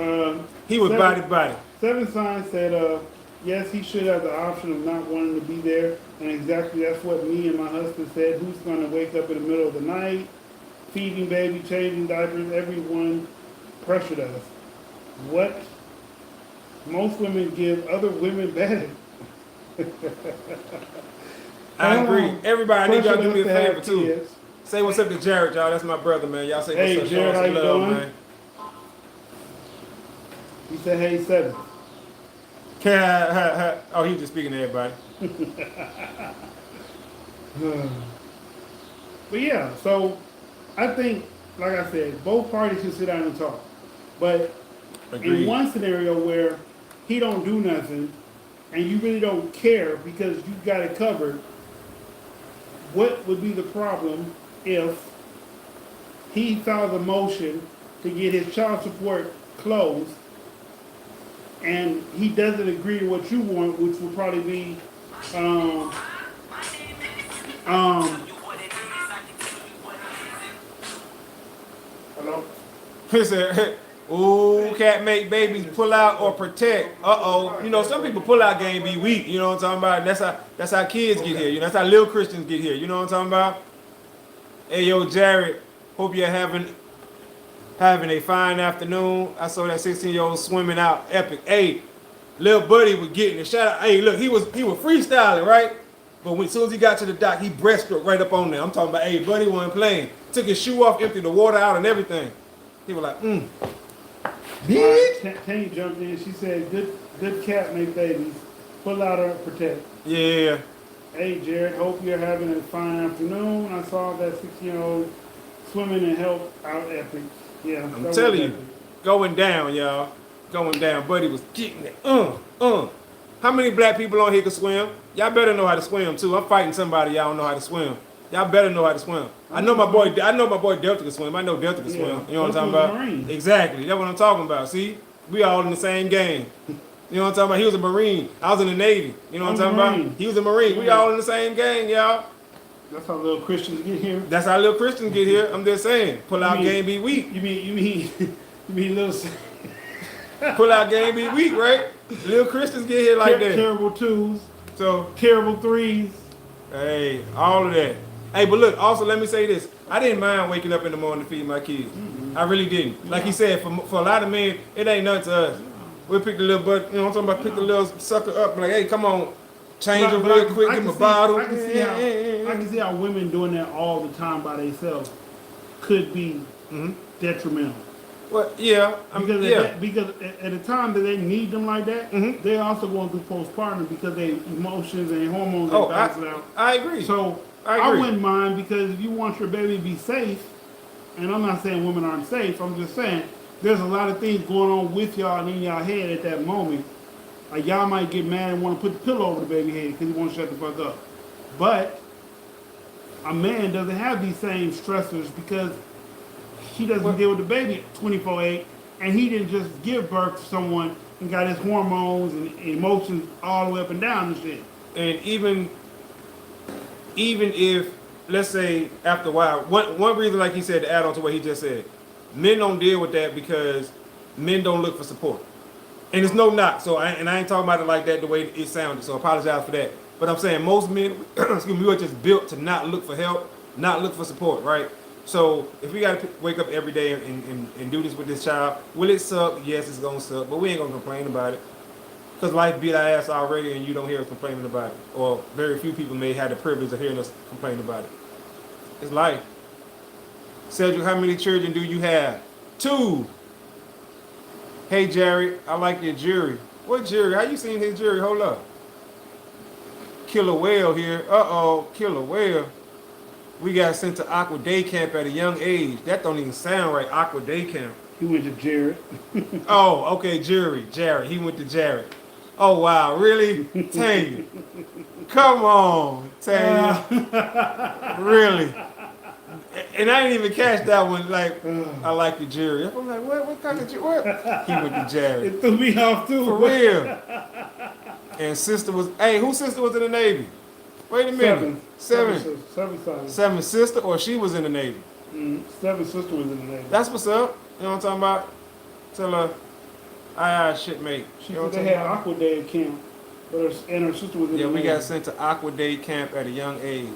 he was body. Seven Signs said, yes, he should have the option of not wanting to be there. And exactly that's what me and my husband said. Who's going to wake up in the middle of the night, feeding baby, changing diapers? Everyone pressured us. What? Most women give other women better. I agree. Everybody, I need y'all to do me a Pressured us favor, have too. kids. Say what's up to Jared, y'all. That's my brother, man. Y'all say Hey, what's up, Jared, show how us you love, doing? man. He said, hey, Seven. Oh, he was just speaking to everybody. But yeah, so I think, like I said, both parties should sit down and talk. But Agreed. in one scenario where he don't do nothing and you really don't care because you got it covered, what would be the problem if he filed a motion to get his child support closed and he doesn't agree to what you want, which would probably be He said, ooh, can't make babies pull out or protect. Uh-oh. You know, some people pull out game be weak. You know what I'm talking about? That's how kids get here. You know, that's how little Christians get here. You know what I'm talking about? Hey, yo, Jared, hope you're having a fine afternoon. I saw that 16-year-old swimming out epic. Hey, little buddy was getting it. Shout out. Hey, look, he was freestyling, right? But as soon as he got to the dock, he breaststroke right up on there. I'm talking about, hey, buddy wasn't playing. Took his shoe off, emptied the water out and everything. He was like, Tanny jumped in. She said, good cat make babies. Pull out or protect. Yeah. Hey, Jared, hope you're having a fine afternoon. I saw that 16-year-old swimming and help out epic. Yeah, I'm telling you, going down, y'all. Going down. Buddy was getting it. How many black people on here can swim? Y'all better know how to swim too. I'm fighting somebody y'all don't know how to swim. Y'all better know how to swim. I know my boy Delta can swim. I know Delta can swim. You know what I'm talking about? Marine. Exactly. That's what I'm talking about. See? We all in the same game. You know what I'm talking about? He was a Marine. I was in the Navy. You know what I'm talking about? He was a Marine. We all in the same gang, y'all. That's how little Christians get here. That's how little Christians get here. I'm just saying. Pull out game be weak. You mean little Pull out game be weak, right? Little Christians get here like that. Terrible twos. So Terrible threes. hey, all of that. Hey, but look, also let me say this. I didn't mind waking up in the morning to feed my kids. I really didn't. Like he said, for a lot of men, it ain't nothing to us. We'll pick the little butt, you know what I'm talking about, pick the little sucker up, like, hey, come on, change him real quick, give him a bottle. I can see how women doing that all the time by themselves could be detrimental. Well, yeah, because at the time that they need them like that, they're also going through postpartum because their emotions and hormones are balancing out. I agree. So I wouldn't mind, because if you want your baby to be safe, and I'm not saying women aren't safe, I'm just saying there's a lot of things going on with y'all and in y'all head at that moment. Like, y'all might get mad and want to put the pillow over the baby head because he wants to shut the fuck up. But a man doesn't have these same stressors because he doesn't deal with the baby 24/8, and he didn't just give birth to someone and got his hormones and emotions all the way up and down and shit. And even if, let's say, after a while, one reason, like he said, to add on to what he just said, men don't deal with that because men don't look for support. And it's no knock. So I ain't talking about it like that the way it sounded. So I apologize for that. But I'm saying most men, excuse me, we were just built to not look for help, not look for support, right? So if we got to wake up every day and do this with this child, will it suck? Yes, it's going to suck. But we ain't going to complain about it. Because life beat our ass already and you don't hear us complaining about it. Or very few people may have the privilege of hearing us complain about it. It's life. Cedric, how many children do you have? 2. Hey, Jerry, I like your jury. What jury? How you seen his jury? Hold up. Killer whale here. Uh-oh, killer whale. We got sent to Aqua Day Camp at a young age. That don't even sound right, Aqua Day Camp. He went to Jared. Oh, okay, Jared. He went to Jared. Oh, wow, really? Tanya. Come on, Tanya. Really? And I didn't even catch that one, like, I like the jury. I'm like, what kind of jury? What? He went to Jared. It threw me off, too. For real. And sister was, hey, whose sister was in the Navy? Wait a minute. Seven sister, or she was in the Navy? 7 sister was in the Navy. That's what's up. You know what I'm talking about? Tell her, aye, shipmate. She said they had Aqua Day camp, but her sister was in the Navy. Yeah, we got sent to Aqua Day Camp at a young age.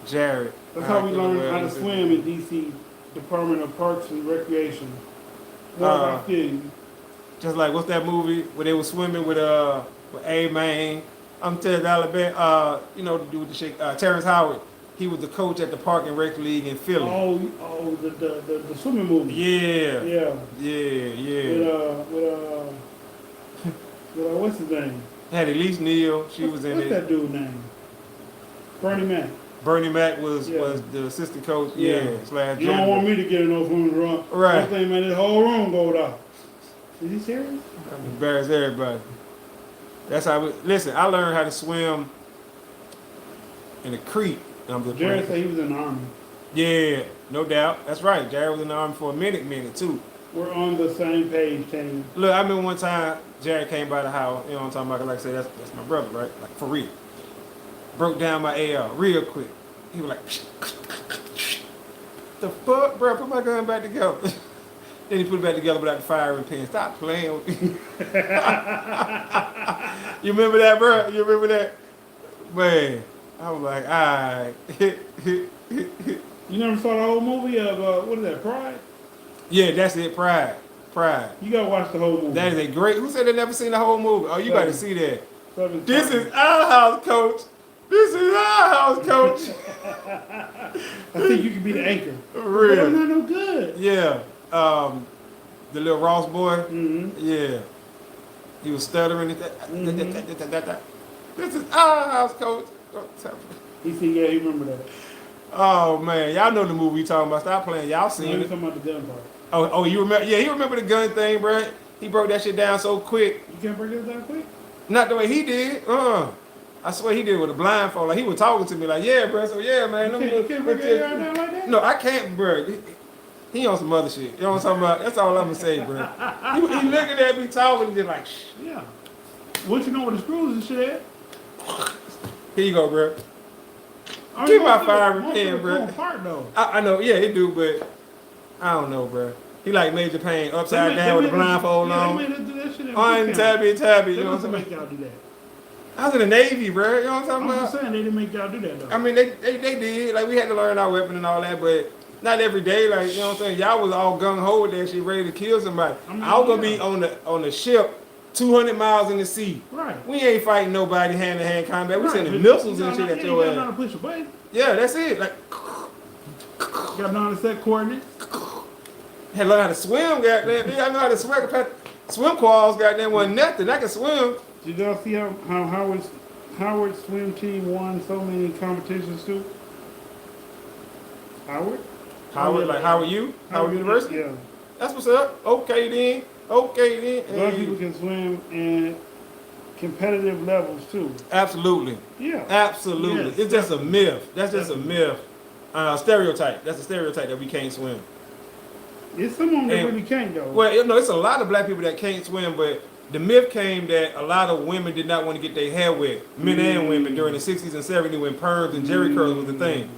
Jared. That's how we learned how to swim in D.C. Department of Parks and Recreation. Just like, what's that movie where they were swimming with A-Man? I'm telling you, Alabama, you know, the dude with the shake, Terrence Howard. He was the coach at the Park and Rec League in Philly. Oh, the swimming movie. Yeah. With what's his name? Had Elise Neal. She was in it. What's that dude's name? Bernie Mac. Bernie Mac was the assistant coach. Yeah. You don't want me to get in those women's run. Right. One thing, man, this whole room goes out. Is he serious? I'm embarrassed everybody. That's how we, listen, I learned how to swim in a creek. Jared said he was in the Army. Yeah, no doubt. That's right. Jared was in the Army for a minute too. We're on the same page, Tanya. Look, I remember one time Jared came by the house, you know what I'm talking about? Like I said, that's my brother, right? Like, for real. Broke down my AR real quick. He was like, The fuck, bro? Put my gun back together. Then he put it back together without the firing pin. Stop playing with me. You remember that, bro? You remember that? Man, I was like, alright. You never saw the whole movie of, what is that, Pride? Yeah, that's it, Pride. Pride. You gotta watch the whole movie. That is a great, who said they never seen the whole movie? Oh, you gotta see that. Seven This times. is our house, coach. This is our house, coach. I think you could be the anchor. But I'm Real. not no good. Yeah. The little Ross boy. Mm-hmm. Yeah. He was stuttering. Mm-hmm. This is our house, coach. Don't tell me. He said, yeah, he remember that. Oh man, y'all know the movie we talking about. Stop playing. Y'all He seen was it. talking about the gun part. Oh, you remember? Yeah, he remember the gun thing, bro. He broke that shit down so quick. You can't break this down quick? Not the way he did. I swear he did with a blindfold. Like he was talking to me like, yeah, bro. So yeah, man. You can't break it down like that? No, I can't, bro. He on some other shit. You know what I'm talking about? That's all I'm gonna say, bro. He looking at me talking and just like, shh. Yeah. Once you know where the screws and shit at, Here you go, bro. I Give mean, my most of firing it pin, bro. come apart, though. I know, yeah, he do, but I don't know, bro. He like Major Payne upside down with a blindfold on. They made us do that shit in On boot camp. tabby, They you know what must I'm make saying? y'all do that. I was in the Navy, bro. You know what I'm talking I'm just about? saying they didn't make y'all do that, though. I mean, they did. Like, we had to learn our weapon and all that, but not every day. Like, you know what I'm saying? Y'all was all gung-ho with that shit, ready to kill somebody. I mean, I was gonna yeah. be on the ship 200 miles in the sea. Right. We ain't fighting nobody hand-to-hand combat. We Right, sending but missiles you and gotta shit at know- your You gotta know how ass. to push a button. Yeah, that's it. Like, You gotta know how to set coordinates. had to learn how to swim, goddamn. Nigga, I know how to swim. Swim quals, goddamn, wasn't nothing. I can swim. Did y'all see how Howard's swim team won so many competitions too? Howard? Howard, like Howard U? Howard University? Yeah. That's what's up. Okay then. Okay then. A lot of Hey. people can swim in competitive levels too. Absolutely. Yeah. Absolutely. Yes, It's just a myth. That's just a definitely. myth. Stereotype. That's a stereotype that we can't swim. It's some of them that And- really can't though. Well, you know, it's a lot of black people that can't swim, but the myth came that a lot of women did not want to get their hair wet, men and women, during the 60s and 70s when perms and jerry curls was the thing.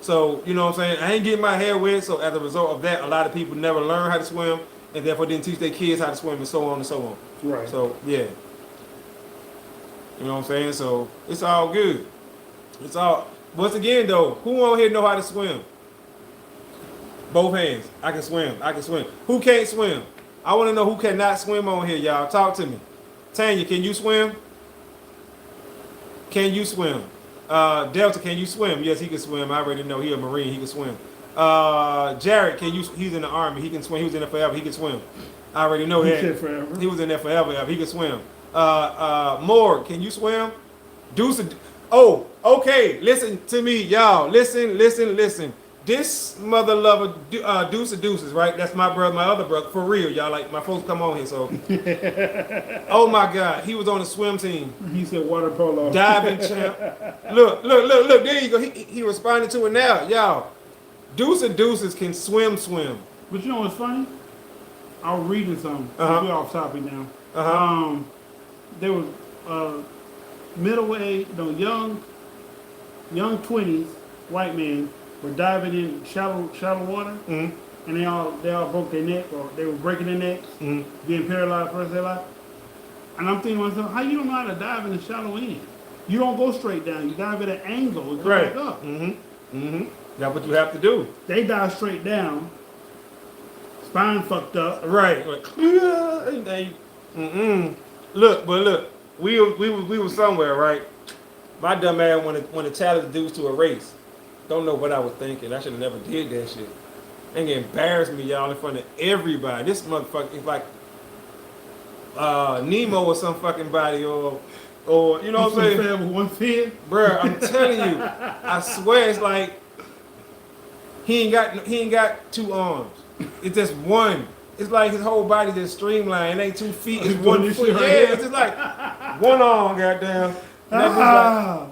So, you know what I'm saying? I ain't getting my hair wet, so as a result of that, a lot of people never learned how to swim and therefore didn't teach their kids how to swim and so on and so on. Right. So, yeah. You know what I'm saying? So, it's all good. It's all, once again though, who on here know how to swim? Both hands. I can swim. I can swim. Who can't swim? I want to know who cannot swim on here, y'all. Talk to me. Tanya, can you swim? Can you swim? Delta, can you swim? Yes, he can swim. I already know he a Marine. He can swim. Jared, can you? He's in the Army. He can swim. He was in there forever. He can swim. I already know He that. said forever. He was in there forever. He can swim. Morg, can you swim? Deuce. Oh, okay. Listen to me, y'all. Listen. This mother lover, Deuce of Deuces, right? That's my brother, my other brother. For real, y'all. Like, my folks come on here, so. Oh, my God. He was on the swim team. He said water polo. Diving champ. Look. There you go. He responded to it now. Y'all, Deuce of Deuces can swim. But you know what's funny? I was reading something. Uh-huh. We're off topic now. Uh-huh. There was middle-aged, no, young 20s white men were diving in shallow water, Mhm. and they all broke their neck, or they were breaking their necks, Mhm. being paralyzed for the rest of their life. And I'm thinking to myself, how you don't know how to dive in the shallow end? You don't go straight down. You dive at an angle and go Right. back up. That's what you have to do. They dive straight down, spine fucked up. Right. Like, Look, we was somewhere, right? My dumb ass want to challenge dudes to a race. Don't know what I was thinking. I should have never did that shit. And it embarrassed me, y'all, in front of everybody. This motherfucker is like Nemo or some fucking body, or you know what I'm saying? With one fin. Bruh, I'm telling you, I swear it's like he ain't got two arms. It's just one. It's like his whole body just streamlined. It ain't 2 feet. It's He's one doing this foot. shit Yeah, right here. it's just like one arm, goddamn. And that Ah.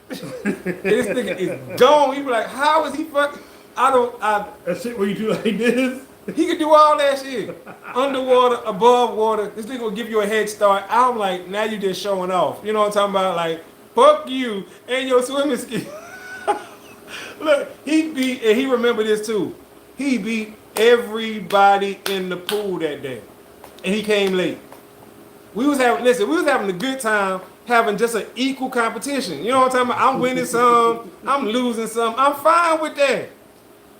bitch like, this nigga is gone. You be like, how is he fucking? That shit where you do like this. He can do all that shit. Underwater, above water. This nigga will give you a head start. I'm like, now you just showing off. You know what I'm talking about? Like, fuck you and your swimming skills. Look, he beat, and he remember this too. He beat everybody in the pool that day, and he came late. We was having a good time, having just an equal competition. You know what I'm talking about? I'm winning some, I'm losing some. I'm fine with that.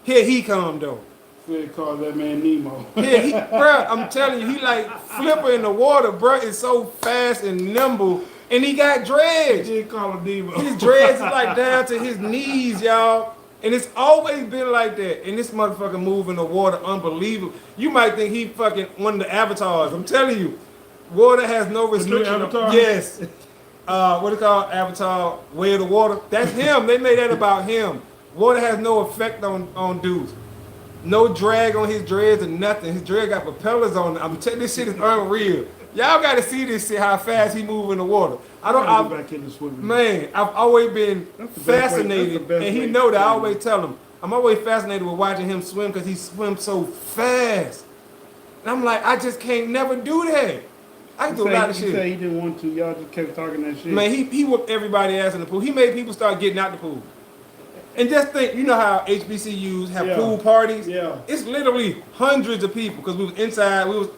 Here he come though. They call that man Nemo. Yeah, bruh, I'm telling you, he like Flipper in the water, bruh, is so fast and nimble, and he got dreads. They call him Nemo. His dreads is like down to his knees, y'all. And it's always been like that. And this motherfucker move in the water, unbelievable. You might think he fucking one of the avatars. I'm telling you, water has no restriction. Avatar? Yes. What it called? Avatar, Way of the Water. That's him. They made that about him. Water has no effect on dudes. No drag on his dreads or nothing. His dread got propellers on it. I'm telling you, this shit is unreal. Y'all got to see this shit, how fast he move in the water. Go back in the swimming. Man, I've always been That's the best fascinated, way- that's the best and he way know to that. I swim. always tell him, I'm always fascinated with watching him swim because he swims so fast. And I'm like, I just can't never do that. I can do a lot of He shit. said he didn't want to. Y'all just kept talking that shit. Man, he whooped everybody ass in the pool. He made people start getting out the pool. And just think, you know how HBCUs have Yeah. pool parties? Yeah. It's literally hundreds of people because we was inside. We was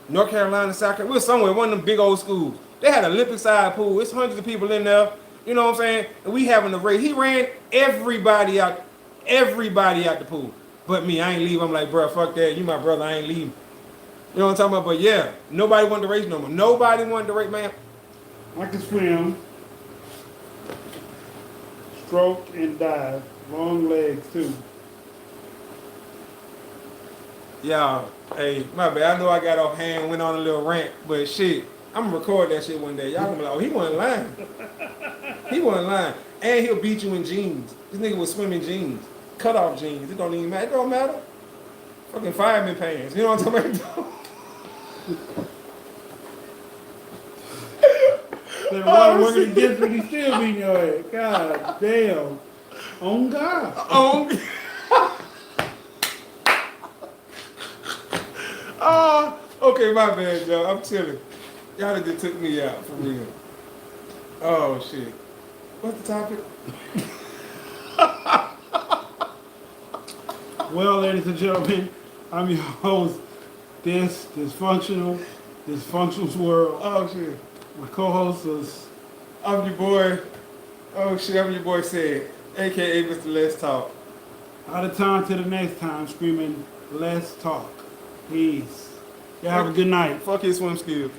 North Carolina, South Carolina. We was somewhere, one of them big old schools. They had an Olympic-sized pool. It's hundreds of people in there. You know what I'm saying? And we having a race. He ran everybody out the pool. But me, I ain't leave. I'm like, bro, fuck that. You my brother. I ain't leaving. You know what I'm talking about? But yeah, nobody wanted to race no more. Nobody wanted to race, man. I can swim, stroke and dive, long legs too. Yeah, hey, my bad. I know I got off hand, went on a little rant, but shit, I'm gonna record that shit one day. Y'all gonna be like, oh, he wasn't lying. He wasn't lying. And he'll beat you in jeans. This nigga was swimming jeans. Cut off jeans. It don't even matter. It don't matter. Fucking fireman pants. You know what I'm talking about? That water working against me, he still beating your ass. God damn. On God. Okay, my bad, y'all. I'm chilling. Y'all just took me out for real. Oh shit. What's the topic? Well, ladies and gentlemen, I'm your host, this dysfunctional world. Oh shit. My co-host is I'm your boy. Oh shit, I'm your boy Sid, aka Mr. Let's Talk. out of time to the next time, screaming, let's talk. Peace. Y'all have a good night. Fuck his swim skills.